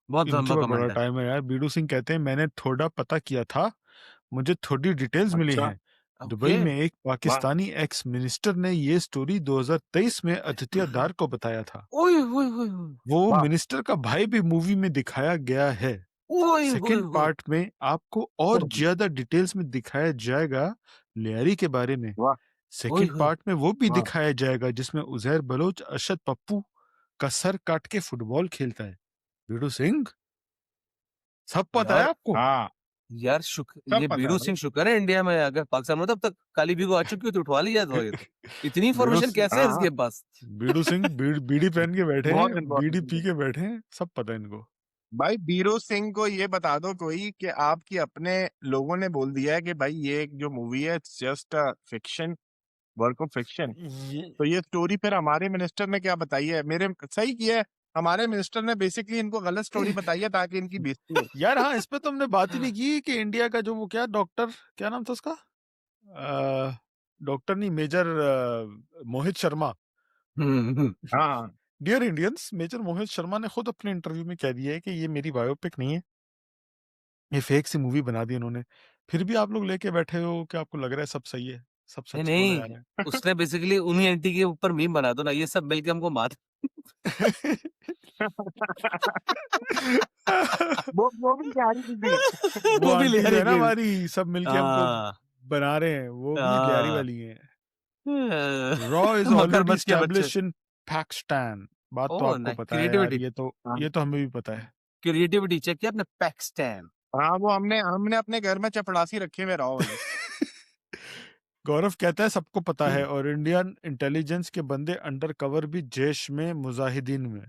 बहुत इनके लंबा पास बड़ा कमेंट है। टाइम है यार। बीडू सिंह कहते हैं, मैंने थोड़ा पता किया था, मुझे थोड़ी डिटेल्स मिली अच्छा, हैं। Dubai okay. में एक वाह! पाकिस्तानी एक्स मिनिस्टर ने ये स्टोरी 2023 में आदित्य दार को बताया था। ओए होए होए होए! वो वाह! मिनिस्टर का भाई भी मूवी में दिखाया गया है। ओए होए सेकंड होए! पार्ट में आपको और ज्यादा डिटेल्स में दिखाया जाएगा लियारी के बारे में। वाह! ओए सेकंड होए! पार्ट में वो भी वाह! दिखाया जाएगा जिसमें उजैर बलोच अरशद पप्पू का सर काट के फुटबॉल खेलता है। बीडू सिंह, सब पता है यार आपको? हाँ, यार सब ये पता है बीरू भाई। सिंह शुक्र है इंडिया में, अगर पाकिस्तान में तब तक काली बीगो आ चुकी हो तो उठवा लिया था ये तो। इतनी बीडू इन्फॉर्मेशन सिंह कैसे है हाँ, हाँ, इसके पास? बीडू सिंह बीड़ी पहन के बैठे हैं, बहुत बीड़ी इम्पोर्टेंट पी चीज़ है। के बैठे हैं, सब पता है इनको। भाई बीरो सिंह को ये बता दो कोई कि आपकी अपने लोगों ने बोल दिया है कि भाई ये एक जो मूवी है it's just a fiction, work of fiction. ये तो ये स्टोरी फिर हमारे मिनिस्टर ने क्या बताई है? मेरे सही किया है, हमारे मिनिस्टर ने बेसिकली इनको गलत स्टोरी बताई है ताकि इनकी बेइज्जती हो। यार हाँ, इस पे तो हमने बात ही नहीं की कि इंडिया का जो वो क्या डॉक्टर, क्या नाम था उसका, डॉक्टर नहीं, मेजर मोहित शर्मा। हम्म। हाँ, dear Indians, major Mohit Sharma ने खुद अपने इंटरव्यू में कह दिया है कि ये मेरी बायोपिक नहीं है, ये फेक सी मूवी बना दी उन्होंने। फिर भी आप लोग लेके बैठे हो कि आपको लग रहा है सब सही है, सब नहीं सच बोला जा नहीं, उसने बेसिकली उन्हीं एंटी के ऊपर मीम बना दो ना, ये सब मिलके हमको मार। रहा है। वो भी तैयारी की थी। वो वो भी आंटी जो लिहारी है ना की। हमारी, सब मिलके हमको हाँ बना रहे हैं, वो भी लियारी हाँ। वाली हैं। रॉ इज ऑलरेडी मगरमच्छ के बच्चे। Established in Pakistan. बात तो ओह आपको ना, पता है यार, क्रिएटिविटी। हाँ, ये तो हमें भी पता है। क्रिएटिविटी चेक किया आपने? पैकिस्तान। हाँ, वो हमने हमने अपने घर में चपड़ासी रखे हुए रहो वाली। गौरव कहता है सबको पता है, और इंडियन इंटेलिजेंस के बंदे अंडर कवर भी जैश में, मुजाहिदीन में।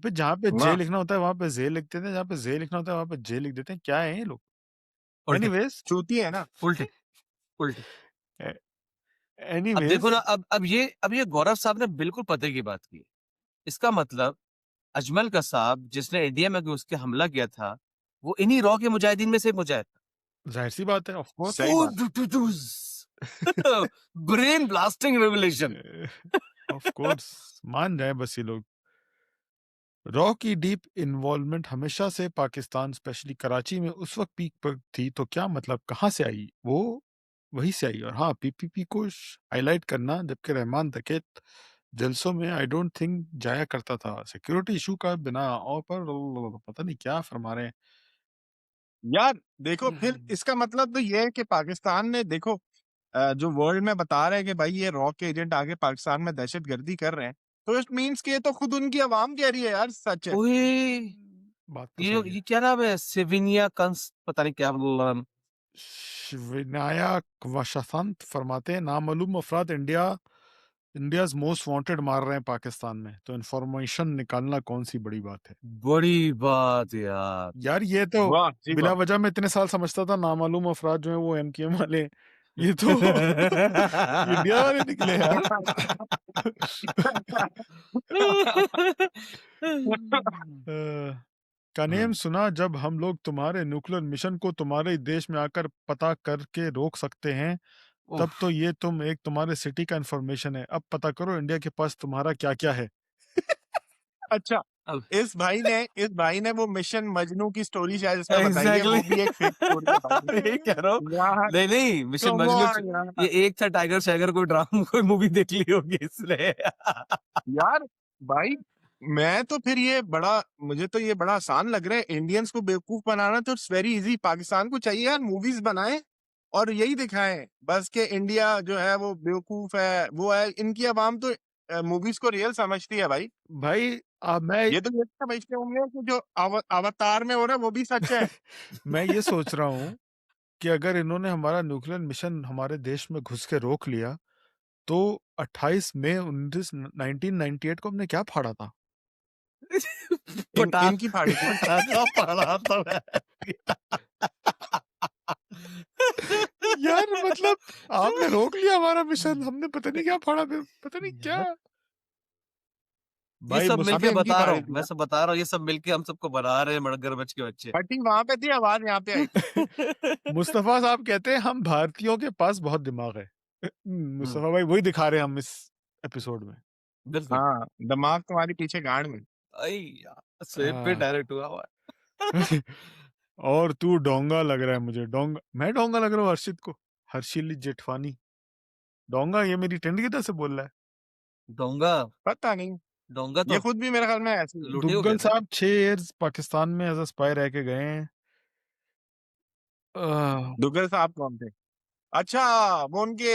पे जहाँ पे जे वाह! लिखना होता है वहां पे जे लिख देते हैं, जहाँ पे जे लिखना होता है वहां पे जे लिख देते हैं। क्या है ये लोग? उल्टे एनीवेज, चूती है ना। उल्टे उल्टे। अब देखो एनीवेज ना, अब ये गौरव साहब ने बिल्कुल पते की बात की। इसका मतलब अजमल कसाब जिसने इंडिया में घुस के हमला किया था, वो इन्हीं रॉ के मुजाहिदीन में से एक मुजाहिद जाहिर सी बात है, ऑफ कोर्स। सही बात। था। Brain blasting revelation. Of course, मान जाए बस ये लोग। रॉ की डीप इन्वॉल्वमेंट हमेशा से पाकिस्तान, स्पेशली कराची में उस वक्त पीक पर थी, तो क्या मतलब कहाँ से आई वो? वहीं से आई। और हाँ, पीपीपी को हाईलाइट करना, जबकि रहमान दकेत जलसों में आई डोंट थिंक जाया करता था, सिक्योरिटी इशू का बिना, और पर पता नहीं क्या फरमा रहे यार देखो फिर हैं। इसका मतलब तो ये है कि पाकिस्तान ने देखो जो वर्ल्ड में बता रहे हैं कि भाई ये रॉक के एजेंट आके पाकिस्तान में दहशतगर्दी कर रहे हैं, तो इट मींस कि ये तो खुद उनकी आवाम कह रही है यार, सच है। ओए, बात तो ये सही है। ये क्या नाम है, सेविनिया कंस, पता नहीं क्या विनायक वशाफंत फरमाते हैं, नामालूम अफराद इंडियाज मोस्ट वांटेड मार रहे हैं पाकिस्तान में, तो इन्फॉर्मेशन निकालना कौन सी बड़ी बात है? बड़ी बात यार। यार ये तो वाह जी बिला वाह। वजह में इतने साल समझता था नामालूम अफराद जो है वो एमकेएम वाले हैं। ये तो इंडिया वाले निकले यार। कनेम सुना, जब हम लोग तुम्हारे न्यूक्लियर मिशन को तुम्हारे देश में आकर पता करके रोक सकते हैं, तब उफ, तो ये एक तुम्हारे सिटी का इंफॉर्मेशन है। अब पता करो इंडिया के पास तुम्हारा क्या क्या है। अच्छा, अब इस भाई ने वो मिशन मजनू की स्टोरी शायद इसमें बताई है, एग्जैक्टली। वो भी एक फेक स्टोरी बताई यही कह रहा हूँ। है यार। नहीं नहीं, मिशन कम मजनू ऑन ये यार। एक था टाइगर शैगर, कोई ड्रामा कोई मूवी देख ली होगी इसने। यार भाई मैं तो फिर ये बड़ा मुझे तो ये बड़ा आसान लग रहा है, इंडियंस को बेवकूफ बनाना तो इट्स वेरी इजी। पाकिस्तान को चाहिए यार मूवीज बनाएं और यही दिखाएं बस कि इंडिया जो है वो बेवकूफ है, वो है। इनकी आवाम तो मूवीज को रियल समझती है भाई। भाई मैं ये तो ये समझते होंगे कि जो अवतार में हो रहा है वो भी सच है। मैं ये सोच रहा हूँ कि अगर इन्होंने हमारा न्यूक्लियर मिशन हमारे देश में घुस के रोक लिया, तो 28 मई 1998 को हमने क्या फाड़ा था? इनकी फाड़ी थी। पटाखा पड़ा था मैं। यार मतलब आपने रोक लिया हमारा मिशन, हमने पता नहीं क्या फाड़ा, फिर पता नहीं क्या। यार, ये भाई सब मिलके अबे इनकी बता रहा फाड़ी हूँ, थी मैं यार। सब बता रहा हूँ, ये सब मिलके हम सबको बना रहे हैं मगरमच्छ के बच्चे। फटी वहां पे थी, आवाज यहाँ पे आई थी। मुस्तफा साहब कहते हैं हम भारतीयों के पास बहुत दिमाग है। हम्म। मुस्तफा भाई वही दिखा रहे हैं हम इस एपिसोड में। बिल्कुल। हाँ, दिमाग तुम्हारे पीछे गाड़ में। अय्या! सेम पे आ, डायरेक्ट हुआ हुआ और तू डोंगा लग रहा है मुझे। डोंगा, मैं डोंगा लग रहा हूँ हर्षित को? हर्षिल जेठवानी डोंगा, ये मेरी टेंट की तरह से बोल रहा है। डोंगा, पता नहीं, डोंगा ये तो खुद भी मेरे ख्याल में ऐसे ही है। लुटेयो दुग्गल कहते हैं। साहब 6 ईयर्स पाकिस्तान में एज अ स्पाई रह के गए हैं। दुग्गल साहब कौन थे? अच्छा, वो उनके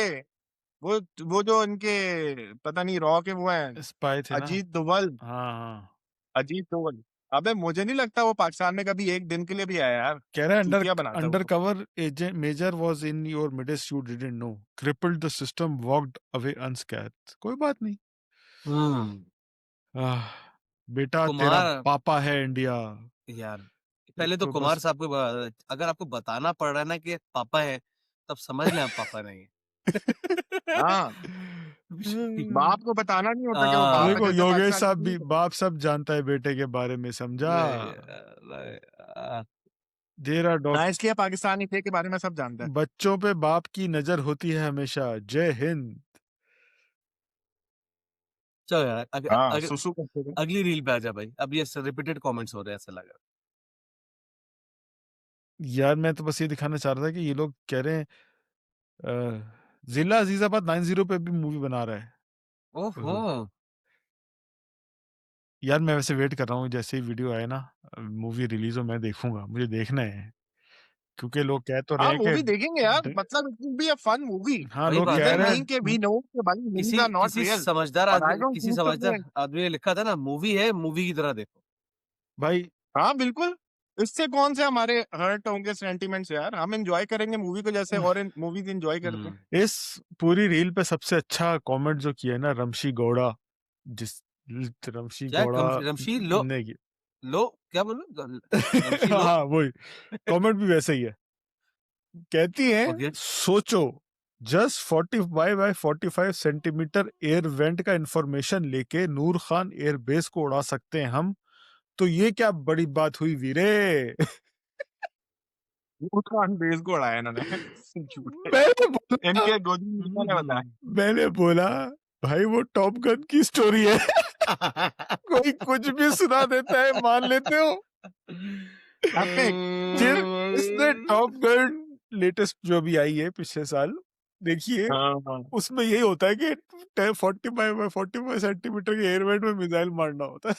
वो जो इनके पता नहीं रॉ के वो हैं, स्पाई थे ना। अजीत दोवल। हाँ हाँ। अजीत दोवल। अबे मुझे नहीं लगता वो पाकिस्तान में कभी एक दिन के लिए भी आया यार। कह रहा है अंडर चूतिया बनाता है वो अंडर तो। Cover agent major was in your midst, you didn't know, crippled the system, walked away unscathed. कोई बात नहीं। हुँ, आह, बेटा तेरा कुमार पापा है इंडिया। यार, ये पहले तो तो कुमार बस साहब को अगर आपको बताना पड़ रहा है ना कि पापा है, तब समझ लें आप पापा नहीं है। हाँ, बाप को बताना नहीं होता कि वो बाप है, देखो जैसे योगेश पाकिस्तान में साहब नहीं भी, होता। बाप सब जानता है बेटे के बारे में, समझा? नहीं यार, नहीं यार। देरा डॉट, हाँ, इसलिए पाकिस्तानी थे के बारे में सब जानता है। बच्चों पे बाप की नजर होती है हमेशा। जय हिंद। चलो यार हाँ, सुसु करते थे। अगली रील पे आजा भाई। अब ये रिपीटेड कमेंट्स हो रहे हैं ऐसा लग रहा यार मैं तो बस ये दिखाना चाह रहा था कि ये लोग कह रहे हैं जिला अजीजाबाद 90 पे भी मूवी बना रहा है। है। ओहो! ओहो। यार मैं वैसे वेट कर रहा हूँ, जैसे ही वीडियो आए ना, मूवी रिलीज हो, मैं देखूंगा, मुझे देखना है। क्योंकि लोग कह तो रहे हाँ, हैं कि मूवी देखेंगे यार, मतलब it will be a fun movie. हाँ, वही लोग बात कह है। इधर रहे नहीं कि हैं। वी नो कि भाई मूवीज आर नॉट रियल, और आई डोंट थिंक सो किसी समझदार आदमी ने लिखा था ना, मूवी है, मूवी की तरह देखो। भाई हाँ, बिल्कुल। इससे कौन से हमारे हर्ट होंगे सेंटिमेंट्स यार, हम एंजॉय करेंगे मूवी को जैसे और मूवीज एंजॉय करते हैं। हुँ। इस पूरी रील पे सबसे अच्छा कमेंट जो किया है ना, रमशी गौड़ा, जिस रमशी क्या गौड़ा रमशी ने किया। लो क्या बोलूँ? रमशी लो हाँ वही, कमेंट भी वैसे ही है। कहती है ओके। सोचो, just 45 by 45 centimetre air vent का इंफॉर्मेशन लेके नूर खान एयरबेस को उड़ा सकते हैं हम, तो ये क्या बड़ी बात हुई वीरे। वो खान बेस को उड़ाया इन्होंने। झूठ है। मैंने बोला इनके गोदी मीडिया ने बताया। मैंने बोला भाई वो टॉप गन की स्टोरी है। कोई कुछ भी सुना देता है, मान लेते हो? एपिक। इसने टॉप गन लेटेस्ट जो भी आई है पिछले साल, देखिए, हाँ, हाँ। उसमें यही होता है कि 45 बाय 45 सेंटीमीटर के एयरवेट में मिसाइल मारना होता है।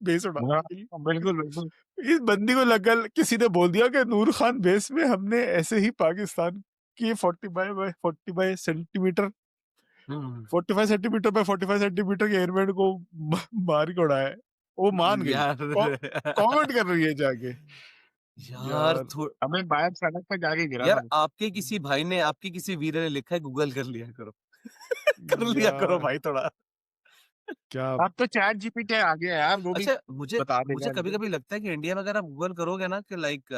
बेस हाँ, उड़ाने के लिए। बिल्कुल, बिल्कुल। इस बंदी को लगा, किसी ने बोल दिया कि नूर खान बेस में हमने ऐसे ही पाकिस्तान की 40 बाय 45 सेंटीमीटर, हुँ, 45 सेंटीमीटर के एयरवेट को मार के उड़ाया है। वो मान गई, यार कमेंट कर रही है जाके। यार यार थो अबे बाहर सड़क पे जाके गिरा यार था। आपके किसी भाई ने, आपके किसी वीर ने लिखा है, गूगल कर लिया करो। कर लिया करो यार भाई थोड़ा। क्या। अब तो चैट जीपीटी आ गया यार, वो भी अच्छा मुझे बता मुझे देगा इनको। कभी-कभी लगता है कि इंडिया में अगर आप गूगल करोगे ना कि like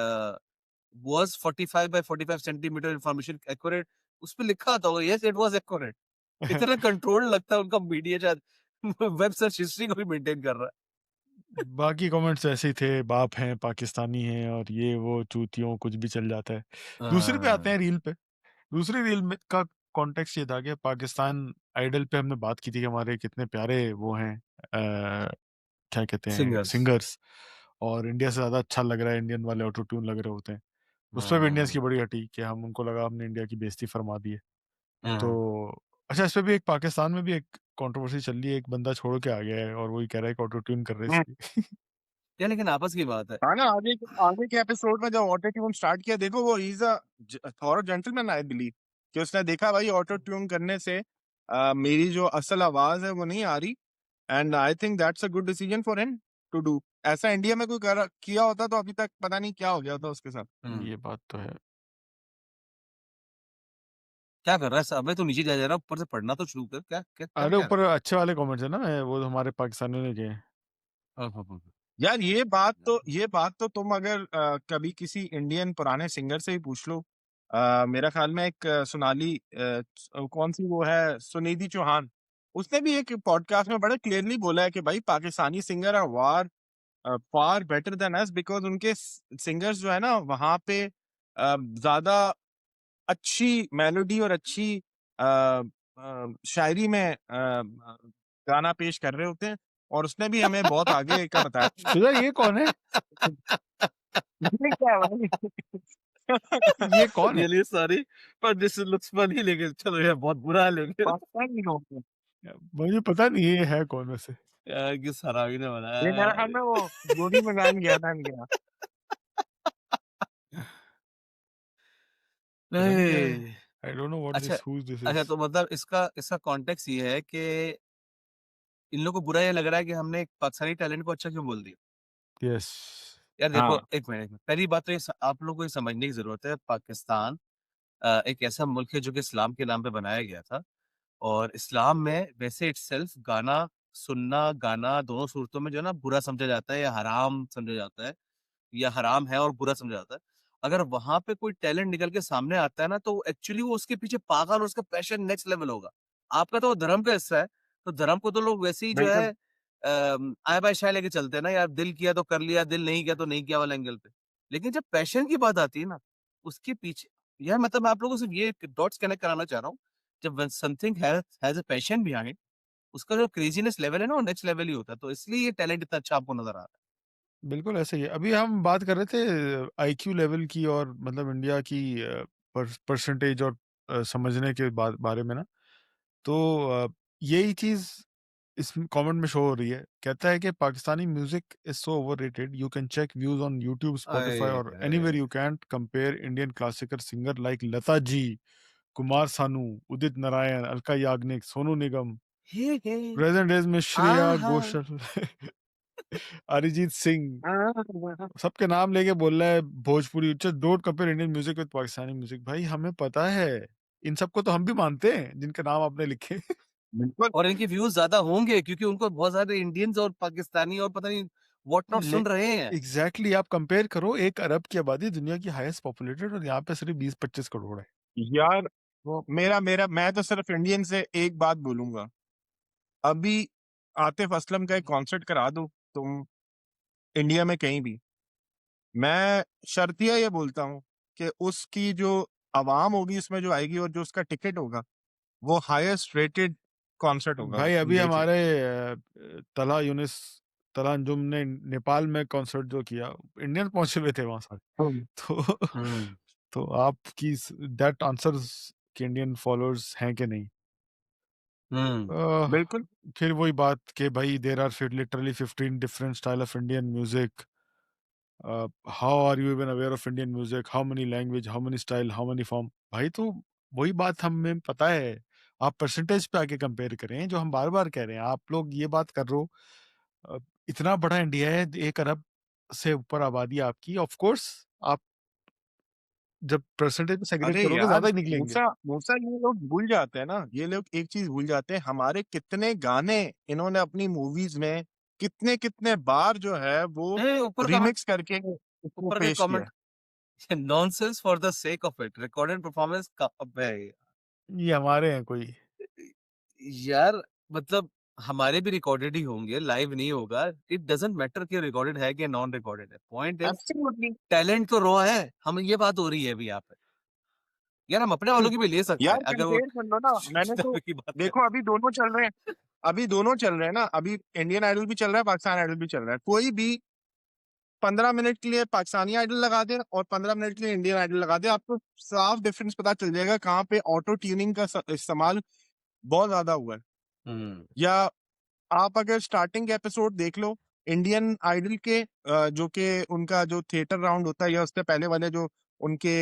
was 45 by 45 centimetre information accurate, उसपे लिखा आता होगा यस इट वाज़ एक्यूरेट। इतना कंट्रोल लगता है उनका मीडिया शायद वेब सर्च हिस्ट्री को भी मेंटेन कर रहा है। बाकी कमेंट्स ऐसे ही थे, बाप हैं, पाकिस्तानी हैं, और ये वो चूतियों कुछ भी चल जाता है। दूसरे पे आते हैं हाँ, रील पे। दूसरी रील में का कॉन्टेक्स्ट ये था कि पाकिस्तान आइडल पे हमने बात की थी कि हमारे कितने प्यारे वो हैं, क्या कहते हैं, सिंगर्स। सिंगर्स, और इंडिया से ज़्यादा अच्छा लग रहा है, इंडियन वाले ऑटो ट्यून लग रहे होते हैं। उस पर भी इंडियंस की हाँ, बड़ी हटी कि हम उनको लगा हमने इंडिया की बेइज्जती फरमा दी है। तो हाँ। अच्छा, इस पे भी एक पाकिस्तान में भी एक कंट्रोवर्सी चल रही है, एक बंदा छोड़ के आ गया है और वही कह रहा है कि ऑटो ट्यून कर रहे हैं हम्म, इसलिए। यार लेकिन आपस की बात है। हाँ ना, आगे आगे के एपिसोड में जब ऑटो ट्यून स्टार्ट किया, देखो वो is a Thor gentleman I believe, कि उसने देखा भाई ऑटो ट्यून करने से मेरी जो असल आवाज है वो नहीं आ रही, and I think that's a good decision for him to do. ऐसा इंडिया में कोई किया होता तो अभी तक पता नहीं क्या हो गया होता उसके साथ। हुँ। ये बात तो है। क्या कर रहा है? अबे तू नीचे जा रहा है, ऊपर से पढ़ना तो शुरू कर। क्या क्या कर अरे क्या रहा ऊपर अच्छे वाले कमेंट्स है ना, वो हमारे पाकिस्तानियों ने किए हैं। है? हाँ, हाँ, हाँ, हाँ। यार ये बात तो तुम अगर कभी किसी इंडियन पुराने सिंगर से ही पूछ लो। मेरा ख्याल में एक सोनाली कौन सी वो है, सुनिधि चौहान, उसने भी एक पॉडकास्ट में बड़ा क्लियरली बोला है कि भाई Pakistani singer are far better than us, because उनके सिंगर्स जो है ना वहाँ पे ज्यादा अच्छी मेलोडी और अच्छी शायरी में गाना पेश कर रहे होते हैं और उसने भी हमें बहुत आगे का बताया। फिजा ये कौन है? ये क्या है भाई? ये कौन है? रियली सॉरी पर दिस लुक्स फनी, लेकिन चलो यार बहुत बुरा है, लेकिन पाकिस्तानी लोग हैं। मुझे पता नहीं ये है कौन वैसे। यार किस हरामी ने बनाया ये मेरा है ख्याल यार। में वो गोली मंगाने गया था इनके यहाँ। पता नहीं क्या है। नहीं। आई डोंट नो व्हाट अच्छा, दिस, हु दिस अच्छा इज। तो मतलब इसका इसका कॉन्टेक्स्ट ये है कि इन लोगों को बुरा ये लग रहा है कि हमने एक पाकिस्तानी टैलेंट को अच्छा क्यों बोल दिया। यस। यार देखो, हाँ, एक मिनट, पहली बात तो ये आप लोगों को ये समझने की जरूरत है, पाकिस्तान एक ऐसा मुल्क है जो कि इस्लाम के नाम पे बनाया गया था, और इस्लाम में वैसे इटसेल्फ गाना सुनना, गाना दोनों सूरतों में जो है ना बुरा समझा जाता है या हराम समझा जाता है, या हराम है और बुरा समझा जाता है। अगर वहाँ पे कोई टैलेंट निकल के सामने आता है ना, तो एक्चुअली वो उसके पीछे पागल और उसका पैशन नेक्स्ट लेवल होगा। आपका तो धर्म का हिस्सा है, तो धर्म को तो लोग वैसे ही जो है बिल्कुल। आय बाय शाय लेके चलते हैं ना यार, दिल किया तो कर लिया, दिल नहीं किया तो नहीं किया वाला एंगल पे। लेकिन जब पैशन की बात आती है ना, उसके पीछे यार मतलब मैं आप लोगों से ये डॉट्स कनेक्ट कराना चाह रहा हूँ। जब when something has a passion behind, उसका जो क्रेज़ीनेस लेवल है ना, वो नेक्स्ट लेवल ही होता है। तो इसलिए ये टैलेंट इतना अच्छा आपको नज़र आ रहा है। बिल्कुल ऐसा ही है। अभी हम बात कर रहे थे आईक्यू लेवल की और मतलब इंडिया की परसेंटेज और समझने के बारे में ना। तो यही चीज़ इस कमेंट में शो हो रही है। कहता है कि Pakistani music is so overrated, you can check views on YouTube, Spotify आए और anywhere, hi! You can't compare Indian classical singer like Lata ji, Kumar Sanu, Udit Narayan, Alka Yagnik, Sonu Nigam, hey, hey, present days में श्रेया आहा! घोषाल, अरिजीत सिंह, हाँ, सबके नाम लेके बोल रहा है Bhojpuri. Just don't compare Indian music with Pakistani music. भाई हमें पता है, इन सबको तो हम भी मानते हैं जिनके नाम आपने लिखे। बिल्कुल। और इनके व्यूज़ ज़्यादा होंगे क्योंकि उनको बहुत सारे इंडियंस और पाकिस्तानी और पता नहीं व्हाट नॉट ले सुन रहे हैं। एग्जैक्टली आप कंपेयर करो, 1 अरब की आबादी, दुनिया की हाईएस्ट पॉपुलेटेड, और यहाँ पे सिर्फ 20-25 करोड़ है। यार वो मेरा मेरा मैं तो सिर्फ इंडियन से एक बात बोलूंगा। अभी आतिफ असलम का एक कॉन्सर्ट करा दो तुम इंडिया में कहीं भी, मैं शर्तिया ये बोलता हूँ कि उसकी जो आवाम होगी उसमें जो आएगी और जो उसका टिकट होगा वो हाईएस्ट रेटेड कॉन्सर्ट होगा। भाई तुम अभी देख हमारे लेना। तला यूनिस, तला अंजुम ने नेपाल में कॉन्सर्ट जो किया, इंडियन पहुंचे हुए थे वहां सारे। हम्म। तो हुँ। तो आपकी दैट आंसर्स कि इंडियन फॉलोअर्स हैं कि नहीं। हुँ। अह, बिल्कुल। फिर वही बात कि भाई there are literally 15 different style of Indian music. How are you even aware of Indian music, how many language, how many style, how many form. भाई तो वही बात हमें पता है। आप परसेंटेज पे आके कंपेयर करें, जो हम बार बार कह रहे हैं। आप लोग ये बात कर रहे हो, अ, इतना बड़ा इंडिया है, 1 अरब से ऊपर आबादी है आपकी, ऑफ कोर्स आप जब परसेंटेज में सेग्रीगेट अरे करोगे यार ज्यादा ही निकलेंगे। मूसा मूसा ये लोग भूल जाते हैं ना, ये लोग एक चीज भूल जाते हैं, हमारे कितने गाने इन्होंने अपनी मूवीज में कितने कितने बार जो है वो नहीं, ऊपर कमेंट, रिमिक्स करके उसको ऊपर के पेश किया है। Comment nonsense for the sake of it, recorded performance का अबे! ये हमारे हैं कोई। यार मतलब हमारे भी रिकॉर्डेड ही होंगे, लाइव नहीं होगा। इट डज़न्ट मैटर कि रिकॉर्डेड है कि नॉन रिकॉर्डेड है। Point is absolutely. टैलेंट तो रॉ है। हम ये बात हो रही है अभी यहाँ पे। यार हम अपने वालों की भी ले सकते यार हैं अगर वो कंपेयर कर लो ना, मैंने तो की बात देखो करें। अभी दोनों चल रहे हैं, अभी दोनों चल रहे हैं ना, अभी इंडियन आइडल भी चल रहा है, पाकिस्तान आइडल भी चल रहा है। कोई भी 15 मिनट के लिए पाकिस्तानी आइडल लगा दे और 15 मिनट के लिए इंडियन आइडल लगा दे, आपको साफ डिफरेंस पता चल जाएगा कहाँ पे ऑटो ट्यूनिंग का इस्तेमाल बहुत ज्यादा हुआ है। हुँ। या आप अगर स्टार्टिंग के एपिसोड देख लो इंडियन आइडल के, जो कि उनका जो थिएटर राउंड होता है या उससे पहले वाले जो उनके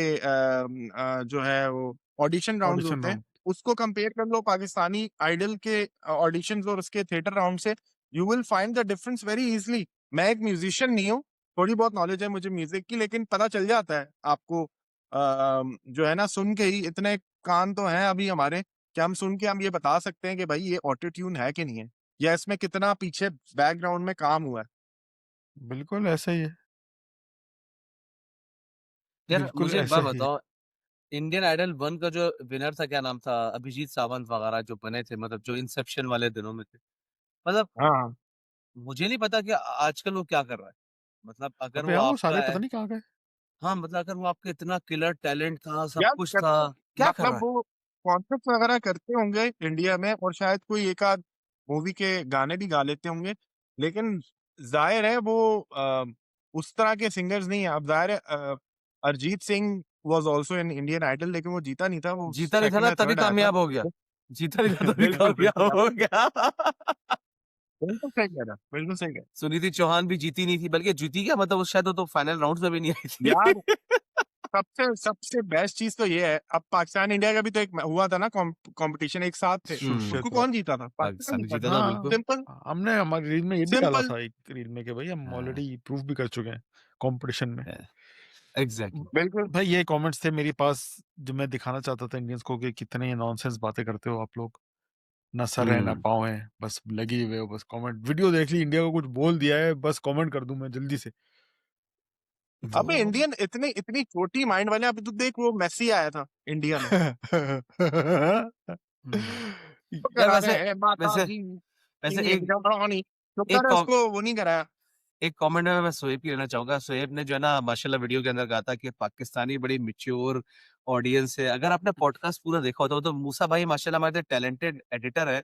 जो है वो ऑडिशन राउंड्स ऑडिशन होते हैं, राउंड। उसको कंपेयर कर लो पाकिस्तानी आइडल के ऑडिशंस और उसके थिएटर राउंड से, you will find the difference very easily. मैं एक म्यूजिशियन नहीं हूँ, थोड़ी बहुत नॉलेज है मुझे म्यूजिक की, लेकिन पता चल जाता है आपको, जो है ना, सुन के ही इतने कान तो हैं अभी हमारे कि हम सुन के हम ये बता सकते हैं कि भाई ये ऑटो ट्यून है कि नहीं है, या इसमें कितना पीछे बैकग्राउंड में काम हुआ है। बिल्कुल ऐसा ही है। यार बिल्कुल मुझे एक ऐसा बात ही है। बताओ, इंडियन आइडल 1 का जो विनर था, क्या नाम था? अभिजीत सावंत वगैरह जो बने थे, मतलब जो इंसेप्शन वाले दिनों में थे। मतलब हाँ। मुझे नहीं पता कि आजकल वो क्या कर रहा है। मतलब अगर अबे वो हाँ, वो आपका सारे है, पता नहीं कहाँ गए। हाँ, मतलब अगर वो आपका इतना किलर टैलेंट था, सब यार कुछ था, करते, क्या कर रहा मतलब है? वो कॉन्सर्ट्स वगैरह करते होंगे इंडिया में और शायद कोई एक आध मूवी के गाने भी गा लेते होंगे, लेकिन जाहिर है वो उस तरह के सिंगर्स नहीं है। अब जाहिर है Arijit Singh was also in Indian Idol, लेकिन वो जीता नहीं था, वो जीता नहीं था सेकंड ना या तभी थर्ड आया था। कामयाब हो गया, जीता नहीं था तभी बिल्कुल कामयाब बिल्कुल, आप हो गया। बिल्कुल सही कह रहा, बिल्कुल सही कह सुनीति चौहान भी जीती नहीं थी, बल्कि जीती क्या मतलब शायद वो तो फाइनल राउंड में भी नहीं आई थी। यार। सबसे सबसे बेस्ट चीज तो ये है, अब पाकिस्तान इंडिया का भी तो एक हुआ था ना, कंपटीशन एक साथ थे, उसको कौन जीता था? पाकिस्तान पाकिस्तान जीता जीता था। था हाँ, बिल्कुल। सिंपल हमने हमारी रील में ये भी डाला सिंपल था एक रील में कि भाई हम हाँ, ऑलरेडी प्रूव भी कर चुके हैं कंपटीशन में। एग्जैक्टली। बिल्कुल। भाई ये कमेंट्स थे मेरे पास जो मैं दिखाना चाहता था इंडियंस को कि कितने नॉनसेंस बातें करते हो आप लोग, ना सर है ना पाँव है, बस लगी हुए हो, बस कमेंट। वीडियो देख ली, इंडिया को कुछ बोल दिया है, बस कमेंट कर दूं मैं जल्दी से। अबे तो इंडियन इतने इतनी छोटी माइंड वाले, अभी तू देख वो मेसी आया था इंडिया में, तो यार करा रहे हैं माता वैसे जी वैसे की एक जवानी, तो एक कर उसको वो नहीं कराया। एक कमेंट में मैं सोएब की लेना चाहूंगा। सोएब ने जो है ना माशाल्लाह वीडियो के अंदर कहा था कि पाकिस्तानी बड़ी मिच्योर ऑडियंस है। अगर आपने पॉडकास्ट पूरा देखा होता तो मूसा भाई माशाल्लाह हमारे टैलेंटेड एडिटर है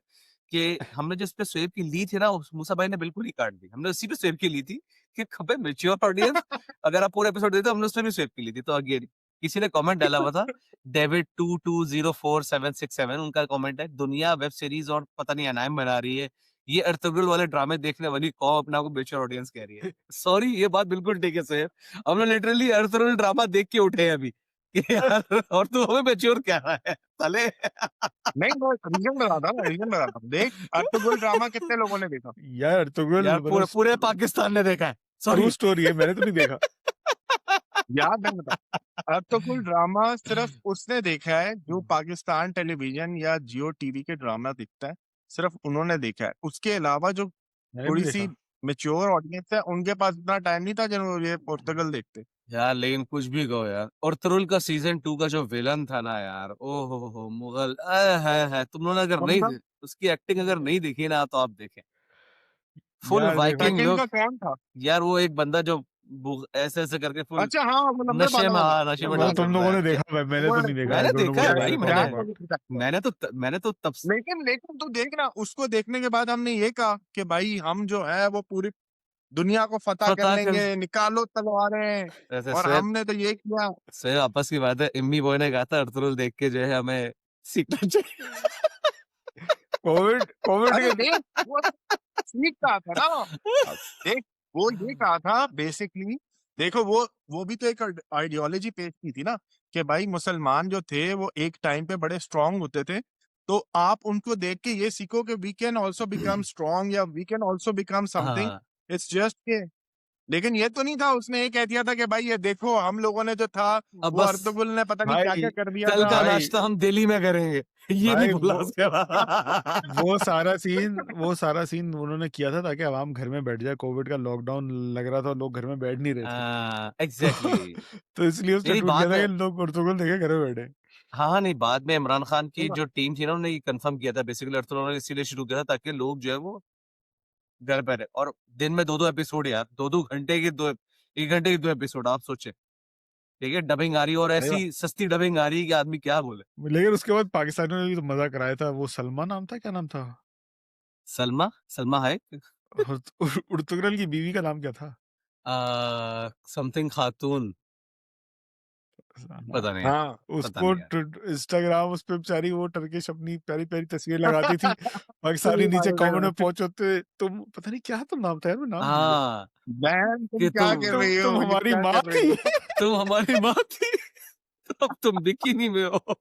कि हमने जिस पे सोएब की ली थी ना, उस मूसा भाई ने बिल्कुल ही काट दी। हमने उसी पे सोएब की ली थी कि खबे मिच्योर ऑडियंस, अगर आप पूरा एपिसोड देते हमने उसमें भी सोएब की ली थी। तो अगेन किसी ने कमेंट डाला हुआ था, डेविड 2204767, उनका कमेंट है, दुनिया वेब सीरीज और पता नहीं एनाइम बना रही है, ये अर्तुगरुल वाले ड्रामे देखने वाली कौम अपने आप को मेच्योर ऑडियंस कह रही है। सॉरी, ये बात बिल्कुल ठीक है सर, हमने लिटरली अर्तुगरुल ड्रामा देख के उठे हैं अभी कि यार, और तू हमें मेच्योर कह रहा है साले। नहीं मैं रीजन बताता हूँ, देख अर्तुगरुल ड्रामा कितने लोगों ने देखा? यार अर्तुगरुल यार मतलब पूरे पाकिस्तान ने देखा है, ट्रू सॉरी। स्टोरी है, मैंने तो नहीं देखा। याद नहीं बता, अर्तुगरुल ड्रामा सिर्फ उसने देखा है जो पाकिस्तान टेलीविजन या जियो टीवी के ड्रामा दिखता है, सिर्फ उन्होंने देखा है। उसके अलावा जो मैंने नहीं थोड़ी सी देखा। मेच्योर ऑडियंस है, उनके पास इतना टाइम नहीं था जो ये पोर्तुगल देखते। यार लेकिन कुछ भी कहो यार, अर्तुगरुल का सीजन 2 का जो विलन था ना यार, ओ हो मुगल, है तुम लोगों ने अगर कौन था? नहीं, उसकी एक्टिंग अगर नहीं देखी ना तो आप देखें। फुल यार देखो, वाइकिंग सेकंड लुक। का कौन था? यार वो एक बंदा जो ऐसे ऐसे करके फुल अच्छा हाँ, वो लंबे नशे बालों में, वाला, हाँ नशे में वो डांस वो तुम करता लोगों है ने क्या। देखा भाई, मैंने वो तो नहीं देखा है, मैंने दोनों देखा है मुझे भाई, लगा एग्जैक्ट वाली। मैंने तो तब लेकिन तू देख ना, उसको देखने के बाद हमने ये कहा कि भाई हम जो है वो पूरी दुनिया को फतह कर फतह कर, लेंगे, निकालो तलवारें, ऐसे और स्वयं हमने तो ये किया। स्वयं आपस की बात है, इम्मी बॉय ने कहा था अर्तुगरुल देख के जो है हमें सीखना चाहिए। कोविड कोविड अरे के। देख, वो ठीक कहा था ना। अब देख, वो ये कहा था बेसिकली, देखो वो भी तो एक आइडियोलॉजी पेश की थी ना, कि भाई मुसलमान जो थे वो एक टाइम पे बड़े स्ट्रांग होते थे, तो आप उनको देख के ये सीखो कि we can also become strong, या we can also become something. हाँ, इट्स जस्ट के, लेकिन ये तो नहीं था, उसने ये कह दिया था कि भाई ये देखो हम लोगों ने जो था, अब वो बस अर्तुगरुल ने पता नहीं क्या भाई क्या कर दिया कल था। का भाई नाश्ता हम दिल्ली में करेंगे, ये नहीं भाई बोला उसके बाद। वो सारा सीन उन्होंने किया था ताकि आवाम घर में बैठ जाए। कोविड का लॉकडाउन लग रहा था, लोग घर में बैठ नहीं रहे थे। एग्जैक्टली। तो इसलिए उसने नहीं ट्वीट किया बाद था में, कि लोग पोर्तुगल देखे घर में बैठे। हाँ नहीं, बाद में इमरान खान की सुनो, जो टीम थी ना, उन्होंने ये कंफर्म किया था बेसिकली, अर्तुगरुल ने इसीलिए शुरू किया था ताकि लोग जो है वो घर पे रहे, और दिन में 2-2 एपिसोड यार, 2-2 घंटे के 2, 1 घंटे के 2 एपिसोड आप सोचे, ठीक है, डबिंग आ रही है और सही बात। ऐसी सस्ती डबिंग आ रही है कि आदमी क्या बोले। लेकिन उसके बाद पाकिस्तानियों ने भी तो मजा कराया था। वो सलमा नाम था, क्या नाम था? सलमा, सलमा है उर्तुगरल की बीवी का नाम क्या था? समथिंग खातून, पता नहीं यार, हाँ। पता उसको नहीं यार। इंस्टाग्राम उस पे बेचारी वो टर्किश अपनी प्यारी प्यारी तस्वीर लगाती थी। पाकिस्तानी सही नीचे बात कमेंट है। में पहुंचोते, तुम पता नहीं क्या तुम नाम था यार, मैं नाम भूल गया। हाँ बहन तुम कि क्या कर रही तुम हो, ये हमारी क्या माँ कर रही थी। हो? तुम हमारी माँ थी, तो अब तुम बिकिनी में हो।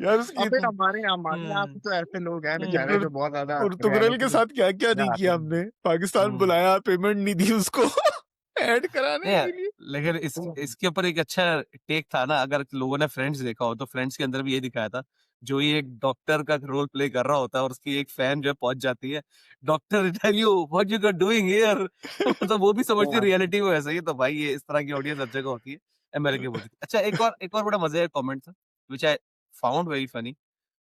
यार उसकी अबे हमारे यहाँ हम्म पे तो ऐसे लोग हैं बेचारे हम्म जो बहुत ज्यादा पुर्तगाल के रहने साथ क्या क्या नहीं आते किया हैं। हमने। पाकिस्तान हम्म। बुलाया, पेमेंट नहीं दी उसको ऐड कराने नहीं यार, के लिए। लेकिन इसके ऊपर एक अच्छा टेक था ना, अगर लोगों ने फ्रेंड्स देखा हो तो फ्रेंड्स के अंदर भी ये दिखाया था, जो ये एक डॉक्टर का रोल प्ले कर रहा होता है और उसकी एक फैन जो है पहुंच जाती है, doctor tell you what you are doing here, मतलब वो भी समझती है हाँ। रियलिटी में वैसे ही। तो भाई ये इस तरह की ऑडियंस हर जगह होती है, अमेरिका बोलती है। अच्छा, एक और बड़ा मजे का कमेंट था which I found very funny.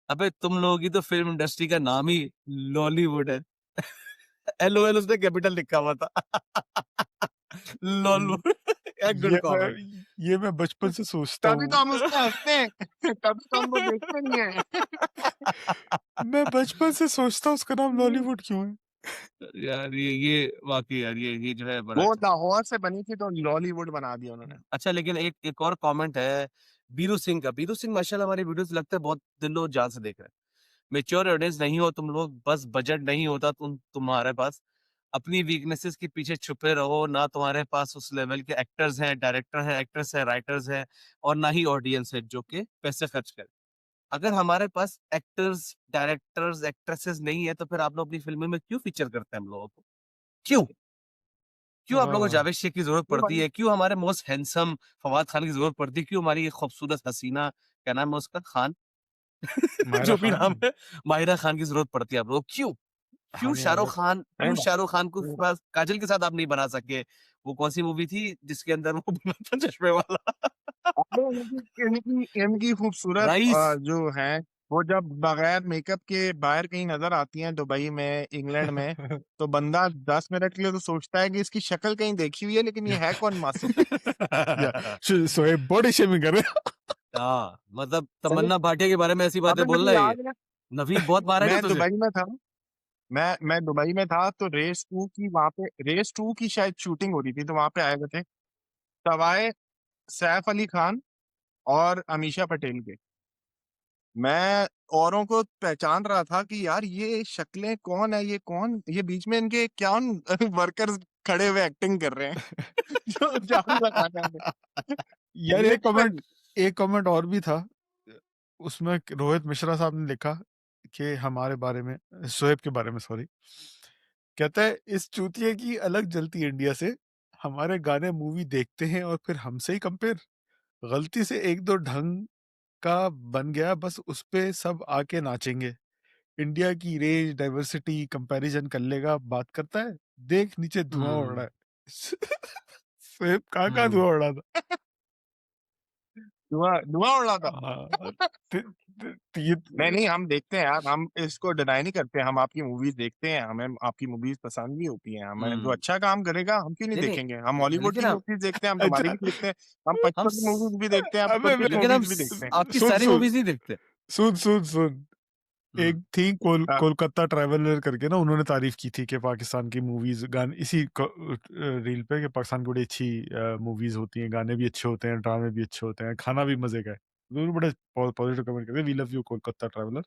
अबे तुम लोगों की तो फिल्म इंडस्ट्री का नाम ही लॉलीवुड है। LOL उसने कैपिटल लिखा हुआ था। लॉलीवुड। गुड ये कमेंट। ये मैं बचपन से सोचता तभी तो हूँ। हम उस पे हँसते हैं, तभी तो हम वो देखते नहीं हैं। मैं बचपन से सोचता हूँ उसका नाम लॉलीवुड क्यों है? यार ये वाक़ई यार ये जो है बड़ा वो अच्छा। लाहौर से बनी थी तो लॉलीवुड बना दिया उन्होंने। अच्छा लेकिन एक एक और कमेंट है बीरू सिंह का। बीरू सिंह माशाल्लाह हमारी वीडियोस लगता है बहुत दिलो जान से देख रहे हैं। मैच्योर ऑडियंस नहीं हो तुम लोग, बस बजट नहीं होता तुम्हारे पास। अपनी वीकनेसेस के पीछे छुपे रहो, ना तुम्हारे पास उस लेवल के एक्टर्स हैं, डायरेक्टर हैं, एक्ट्रेस हैं, राइटर्स हैं और ना ही ऑडियंस है जो कि पैसे खर्च करे। अगर हमारे पास एक्टर्स, डायरेक्टर्स, एक्ट्रेसेस नहीं है तो फिर आप लोग अपनी फ़िल्मों में क्यों फीचर करते हैं हम लोगों को? क्यों? क्यों आप लोगों को हाँ, जावेद शेख की ज़रूरत वो पड़ती भाई है? क्यों हमारे मोस्ट हैंडसम फवाद खान की ज़रूरत पड़ती है? क्यों हमारी ये खूबसूरत हसीना क्या नाम है उसका? खान मायरा जो भी नाम खान। है, माहिरा खान की ज़रूरत पड़ती है आप लोगों को, क्यों? हाँ यार वो नहीं क्यों शाहरुख खान को वो बस काजल के साथ आप नहीं बना सके? वो कौन-सी मूवी थी जिसके अंदर वो बना था चश्मे वाला? अरे इनकी इनकी इनकी खूबसूरत राइस। जो हैं, वो जब बगैर मेकअप के बाहर कहीं नज़र आती हैं दुबई में, इंग्लैंड में, तो बंदा 10 मिनट के लिए तो सोचता है कि इसकी शक्ल कहीं देखी हुई है, लेकिन ये है कौन मासूम? या शोएब बॉडी शेमिंग कर रहे हैं। हाँ, मतलब सही तमन्ना भाटिया के बारे में ऐसी बातें अबे बोल मुझे रहा है ये। याद है, नवीद बहुत मारा है क्या मैं तुझे? दुबई में था मैं दुबई में था तो रेस 2 की शायद शूटिंग हो रही थी, तो वहाँ पे आए हुए थे सवाए सैफ अली खान और अमीषा पटेल के। मैं औरों को पहचान रहा था कि यार ये शक्लें कौन है, ये कौन, ये बीच में इनके कौन वर्कर्स खड़े हुए एक्टिंग कर रहे हैं जो जादू लगाने में यार लिटरली। एक कमेंट और भी था। उसमें रोहित मिश्रा साहब ने लिखा कि हमारे बारे में, शोएब के बारे में सॉरी, कहता है इस चूतिए की अलग जलती है इंडिया से। हमारे गाने मूवी देखते हैं और फिर हमसे ही कंपेयर। गलती से एक दो ढंग का बन गया बस उस पे सब आके नाचेंगे। इंडिया की रेंज डाइवर्सिटी कंपैरिजन कर लेगा बात करता है। देख नीचे धुआं उड़ रहा हुँ, है। शोएब कहाँ हुँ। धुआं उड़ रहा था? धुआं धुआं उड़ रहा था। हाँ, ये नहीं नहीं, हम देखते हैं यार, हम इसको डिनाई नहीं करते, हम आपकी मूवीज देखते हैं, हमें आपकी मूवीज पसंद भी होती हैं, हमें जो हुँ। अच्छा काम करेगा हम क्यों नहीं नहीं, देखेंगे, हम नहीं हॉलीवुड लेकिन की मूवीज देखते हैं, हम तुम्हारी अच्छा भी देखते हैं, हम हम पचपन स मूवीज भी देखते हैं, हम अबे तुर्किश लेकिन हम मूवीज भी स देखते हैं। आपकी सुन सारी सुन मूवीज़ नहीं देखते। सुन सुन सुन हुँ, एक थी हाँ, कोलकाता ट्रैवलर करके ना, उन्होंने तारीफ की थी कि पाकिस्तान की मूवीज गाने इसी रील पे कि पाकिस्तान की बड़ी अच्छी मूवीज होती हैं, गाने भी अच्छे होते हैं, ड्रामे भी अच्छे होते हैं, खाना भी मजे का है। उन्होंने बड़े पॉजिटिव कमेंट करते, we love you Kolkata traveller.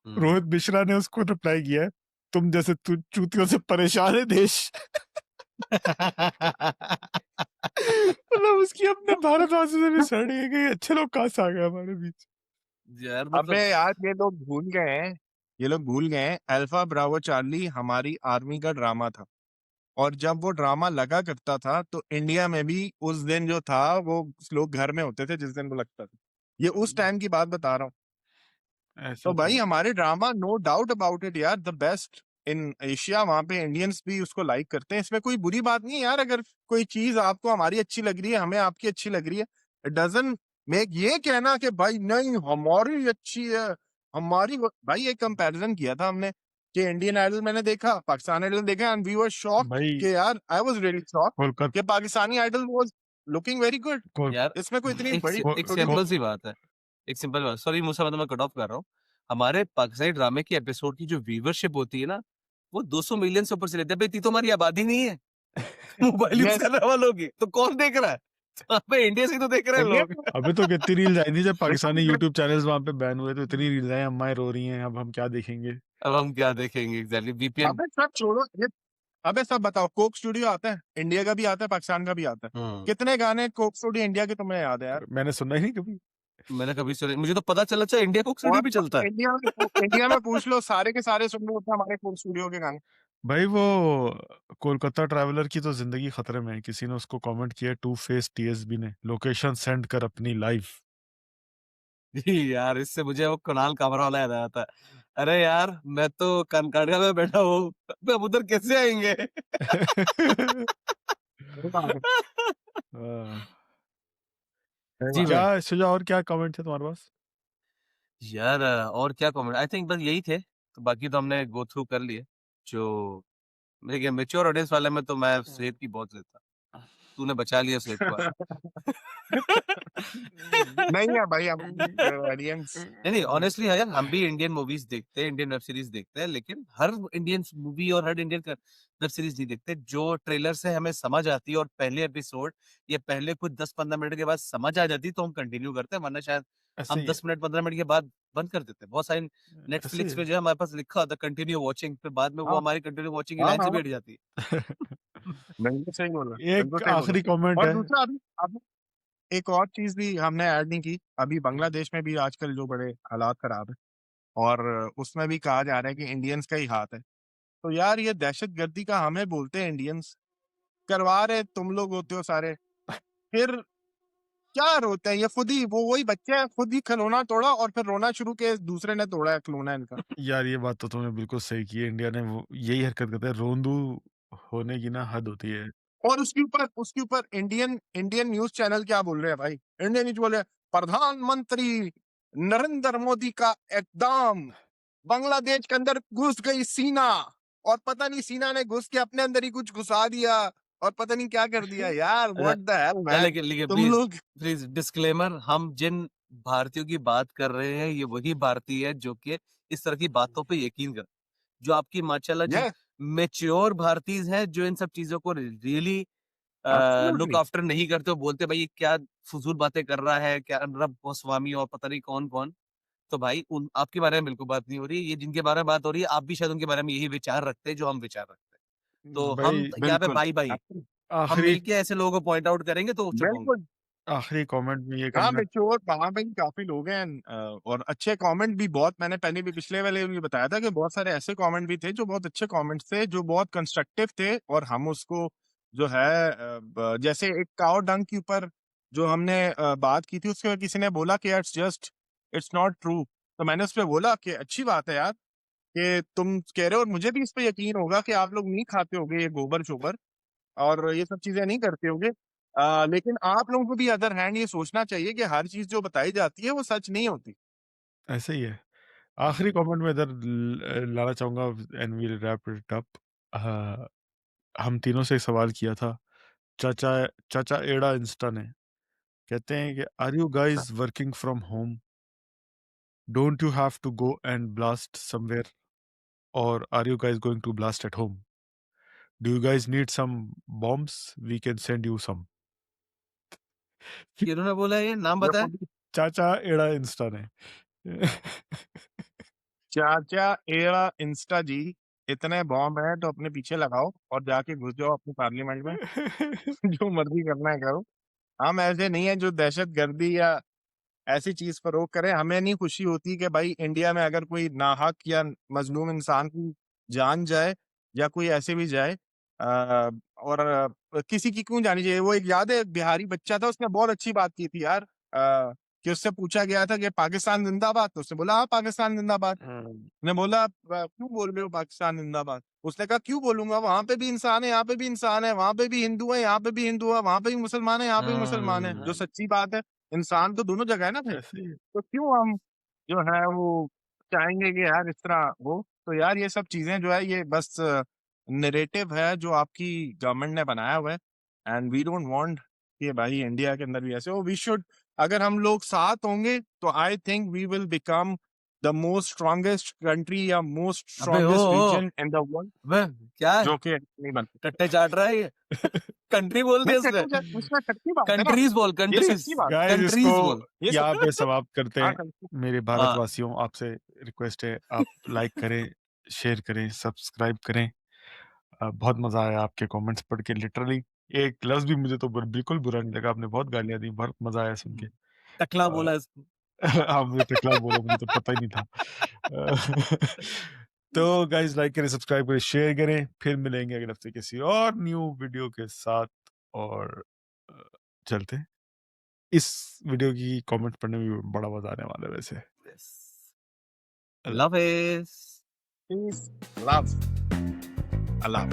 हुँ। रोहित मिश्रा ने उसको रिप्लाई किया है, तुम जैसे चूतियों से परेशान है देश। मतलब उसकी अपने भारतवासियों से भी सड़ गई कि अच्छे लोग कहाँ से आ गए हमारे बीच। यार अबे मतलब यार ये लोग भूल गए हैं, ये लोग भूल गए हैं अल्फा ब्रावो चार्ली हमारी आर्मी का ड्रामा था, और जब वो ड्रामा लगा करता था तो इंडिया में भी उस दिन जो था वो लोग घर में होते थे जिस दिन वो लगता था। ये उस टाइम की बात बता रहा हूँ। तो ऐसा भाई था। हमारे drama no doubt about it यार, द बेस्ट इन एशिया, वहां पे इंडियंस भी उसको लाइक करते हैं, इसमें कोई बुरी बात नहीं है यार, अगर कोई चीज आपको हमारी अच्छी लग रही है, हमें आपकी अच्छी लग रही है, इट डजंट मेक ये कहना कि भाई नहीं हमारी अच्छी है, भाई एक कंपैरिजन किया था हमने कि इंडियन आइडल मैंने देखा, पाकिस्तान आइडल देखा, एंड वी वर शॉक्ड भाई कि यार I was really shocked Kolkata कि Pakistani idol was looking very good. कोल, यार इसमें कोई इतनी एक बड़ी सि एक छोटी सिंपल को, सी बात है। एक सिंपल बात सॉरी मूसा मैं कट ऑफ कर रहा हूँ। हमारे पाकिस्तानी ड्रामे की एपिसोड की जो व्यूवरशिप होती है ना, वो 200 मिलियन से ऊपर चली जाती है। इतनी तो हमारी आबादी नहीं है मोबाइल यूज़ यस करने वालों की। तो कौन देख रहा है? तो हमें इंडिया से ही तो देख रहे हैं इंडिया लोग। अबे तो कितनी रील्स आई थी जब पाकिस्तानी में यूट्यूब चैनल्स वहां पे बैन हुए, तो इतनी रील्स आई, अम्माएं रो रही हैं, अब हम क्या देखेंगे। अब हम क्या देखेंगे एग्ज़ैक्टली वीपीएन। अबे सब छोड़ो ये, अबे सब बताओ, कोक स्टूडियो आता है, इंडिया का भी आता है, पाकिस्तान का भी आता है, हुँ, कितने गाने कोक स्टूडियो इंडिया के तुम्हें याद है यार? मैंने सुना ही नहीं कभी। मैंने कभी सुने मुझे तो पता चला अच्छा इंडिया कोक स्टूडियो और भी चलता है। इंडिया में पूछ लो, सारे के सारे सुन लो होते हैं हमारे कोक स्टूडियो के गाने। भाई वो कोलकाता ट्रैवलर की तो जिंदगी खतरे में है, किसी ने उसको कमेंट किया, टू फेस टीएसबी ने, लोकेशन सेंड कर अपनी लाइव। यार इससे मुझे वो कुणाल कामरा वाला याद आता है। अरे यार मैं तो कर्नाटका में बैठा हूँ, अब हम उधर कैसे आएँगे? सही बात है, सही जी बात है। भाई। क्या सुझाव और क्या कमेंट थे तुम्हारे पास? यार और क्या कमेंट आई थिंक बस यही थे, तो बाकी तो हमने गो थ्रू कर लिए। जो देखिए मैच्योर ऑडियंस वाले में तो मैं सेहत की बहुत लेता। तूने बचा लिया उसे एक बार। नहीं है भाई, हम ऑडियंस नहीं, ऑनेस्टली यार हम भी इंडियन मूवीज़ देखते हैं, इंडियन वेब सीरीज़ देखते हैं, लेकिन हर इंडियन मूवी और हर इंडियन क वेब सीरीज़ नहीं देखते। जो ट्रेलर से हमें समझ आती है और पहले एपिसोड या पहले कुछ 10-15 मिनट के बाद समझ आ जाती है, तो हम कंटिन्यू करते हैं, वरना शायद ऐसे हम ही 10 मिनट 15 मिनट के बाद बंद कर देते हैं। बहुत सारे है, ऐसे ही नेटफ्लिक्स पे जो है हमारे पास लिखा होता है कंटिन्यू वॉचिंग, फिर बाद में वो हाँ, हमारी कंटिन्यू वॉचिंग की हाँ, लाइन से भी हाँ, हट जाती है। है। बिल्कुल सही बोला, बिल्कुल एक सही बोला। आखिरी कमेंट और है। दूसरा अभी एक और चीज़ भी हमने ऐड नहीं की, अभी बांग्लादेश में भी आजकल जो बड़े हालात खराब हैं और उसमें भी कहा जा रहा है कि इंडियंस का ही हाथ है। तो यार ये दहशतगर्दी का हमें बोलते हैं इंडियंस, करवा रहे तुम लोग होते हो सारे, फिर क्या रोते हैं? ये खुद ही वो वही बच्चे हैं, खुद ही खिलौना तोड़ा और फिर रोना शुरू किया, दूसरे ने तोड़ा है खिलौना इनका। यार ये बात तो तुमने बिल्कुल सही की है। इंडिया ने वो यही हरकत करता है, रोंदू होने की ना हद होती है। और उसके ऊपर इंडियन इंडियन न्यूज़ चैनल क्या बोल रहे हैं भाई? इंडियन न्यूज़ बोल रहे हैं, प्रधानमंत्री नरेंद्र मोदी का इक़दाम, बांग्लादेश के अंदर घुस गई सेना और पता नहीं सेना ने घुस के अपने अंदर ही कुछ घुसा दिया और पता नहीं क्या कर दिया। यार अच्छा व्हाट द हेल मैन, लेकिन तुम प्लीज़, लोग प्लीज़ डिस्क्लेमर, हम जिन भारतीयों की बात कर रहे हैं, ये वही भारतीय है जो कि इस तरह की बातों पे यकीन कर जो आपकी माशाल्लाह जो ये मैच्योर भारतीय हैं, जो इन सब चीज़ों को रियली लुक एब्सोल्युटली आफ्टर नहीं करते हो, बोलते हैं भाई ये क्या फ़ुज़ूल बातें कर रहा है, क्या अनुराग गोस्वामी और पता नहीं कौन-कौन। तो भाई उन आपके बारे में बिल्कुल बात नहीं हो रही है, ये जिनके बारे में बात हो रही है, आप भी शायद उनके बारे में यही विचार रखते हैं, जो हम विचार रखते हैं। तो हम भाई यहाँ पे बिल्कुल, भाई-भाई, हम आखिरी मिलके ऐसे लोगों को पॉइंट आउट करेंगे तो चुप होंगे। बिल्कुल। आखिरी कमेंट में ये हाँ, करना। मैच्योर वहाँ पे भी काफ़ी लोग हैं और अच्छे कमेंट भी बहुत, मैंने पहले भी पिछले वाले में भी बताया था कि बहुत सारे ऐसे कमेंट भी थे जो बहुत अच्छे कमेंट्स थे, जो बहुत कंस्ट्रक्टिव थे और हम उसको जो है जैसे एक काऊ डंग के ऊपर जो हमने बात की थी, उसके बाद किसी ने बोला कि इट्स नॉट ट्रू। तो मैंने उसपे बोला कि अच्छी बात है यार कि तुम कह रहे हो और मुझे भी इस पे यकीन होगा कि आप लोग नहीं खाते होंगे ये गोबर-शोबर और ये सब चीज़ें नहीं करते होंगे। लेकिन आप लोगों को भी अदर हैंड ये सोचना चाहिए कि हर चीज़ जो बताई जाती है वो सच नहीं होती। ऐसे ही है। आखिरी कमेंट में इधर लाना चाहूँगा and we'll wrap it up. Uh, हम तीनों से एक सवाल किया था। चाचा चाचा एड़ा इंस्टा ने कहते हैं कि आर यू अच्छा। Guys working from home? Don't you have to go and blast somewhere और are you guys going to blast at home? Do you guys need some bombs? We can send you some. किन्होंने बोला ये नाम ये बताएँ? खुद चाचा एड़ा इंस्टा ने। चाचा एड़ा इंस्टा जी, इतने बॉम्ब हैं तो अपने पीछे लगाओ और जाके घुस जाओ अपने पार्लियामेंट में, जो मर्ज़ी करना है करो। हम ऐसे नहीं है जो दहशतगर्दी या ऐसी चीज़ फ़रोग़ करें। हमें नहीं खुशी होती कि भाई इंडिया में अगर कोई नाहक या मज़लूम इंसान की जान जाए या कोई ऐसे भी जाए और किसी की क्यों जानी चाहिए? वो एक याद है, एक बिहारी बच्चा था, उसने बहुत अच्छी बात की थी यार कि उससे पूछा गया था कि पाकिस्तान ज़िंदाबाद? तो उसने बोला हाँ, पाकिस्तान ज़िंदाबाद। उसने बोला क्यों बोल रहे हो पाकिस्तान ज़िंदाबाद? उसने कहा क्यों बोलूँगा? वहाँ पे भी इंसान है, यहाँ पे भी इंसान है, वहाँ पे भी हिंदू है, यहाँ पे भी हिंदू है, वहाँ पे भी मुसलमान है, यहाँ पे भी मुसलमान है। जो सच्ची बात है, इंसान तो दोनों जगह है ना भाई। ऐसे ही है। तो क्यों हम जो है वो चाहेंगे कि यार इस तरह हो? तो यार ये सब चीज़ें जो है ये बस नैरेटिव है जो आपकी गवर्नमेंट ने बनाया हुआ है एंड वी डोंट वांट कि भाई इंडिया के अंदर भी ऐसे हो। वी शुड, अगर हम लोग साथ होंगे तो I think we will become the most strongest country या मोस्ट अबे ओ स्ट्रॉन्गेस्ट ओ रीजन इन द वर्ल्ड, अबे क्या है? जो कि नहीं बन सकता। टट्टे चाट रहा है ये? कंट्री बोल नहीं दिया उसने। सच्ची इसमें सच्ची बात है ना, कंट्रीज़ बोल, ये कंट्रीज़, सच्ची बात है, गाइस इसको कंट्रीज़ बोल। ये यहाँ सच्ची पे समाप्त करते हाँ, हैं। मेरे हाँ। भारतवासियों, आपसे रिक्वेस्ट है आप लाइक करें, शेयर करें, सब्सक्राइब करें। बहुत मज़ा आया आपके कमेंट्स पढ़ के। लिटरली एक लफ्ज़ भी मुझे तो बिल्कुल बुरा नहीं लगा। आपने बहुत गालियाँ दी, बहुत मज़ा आया सुन के। टकला अ, बोला इसको। हाँ, मुझे टकला बोला, मुझे तो पता ही नहीं था। तो गाइस लाइक करें, सब्सक्राइब करें, शेयर करें। फिर मिलेंगे अगले हफ्ते किसी और न्यू वीडियो के साथ और अ, चलते हैं। इस वीडियो की कमेंट पढ़ने में भी बड़ा मज़ा आने वाला है वैसे। Yes. Allah love is peace, love, Allah.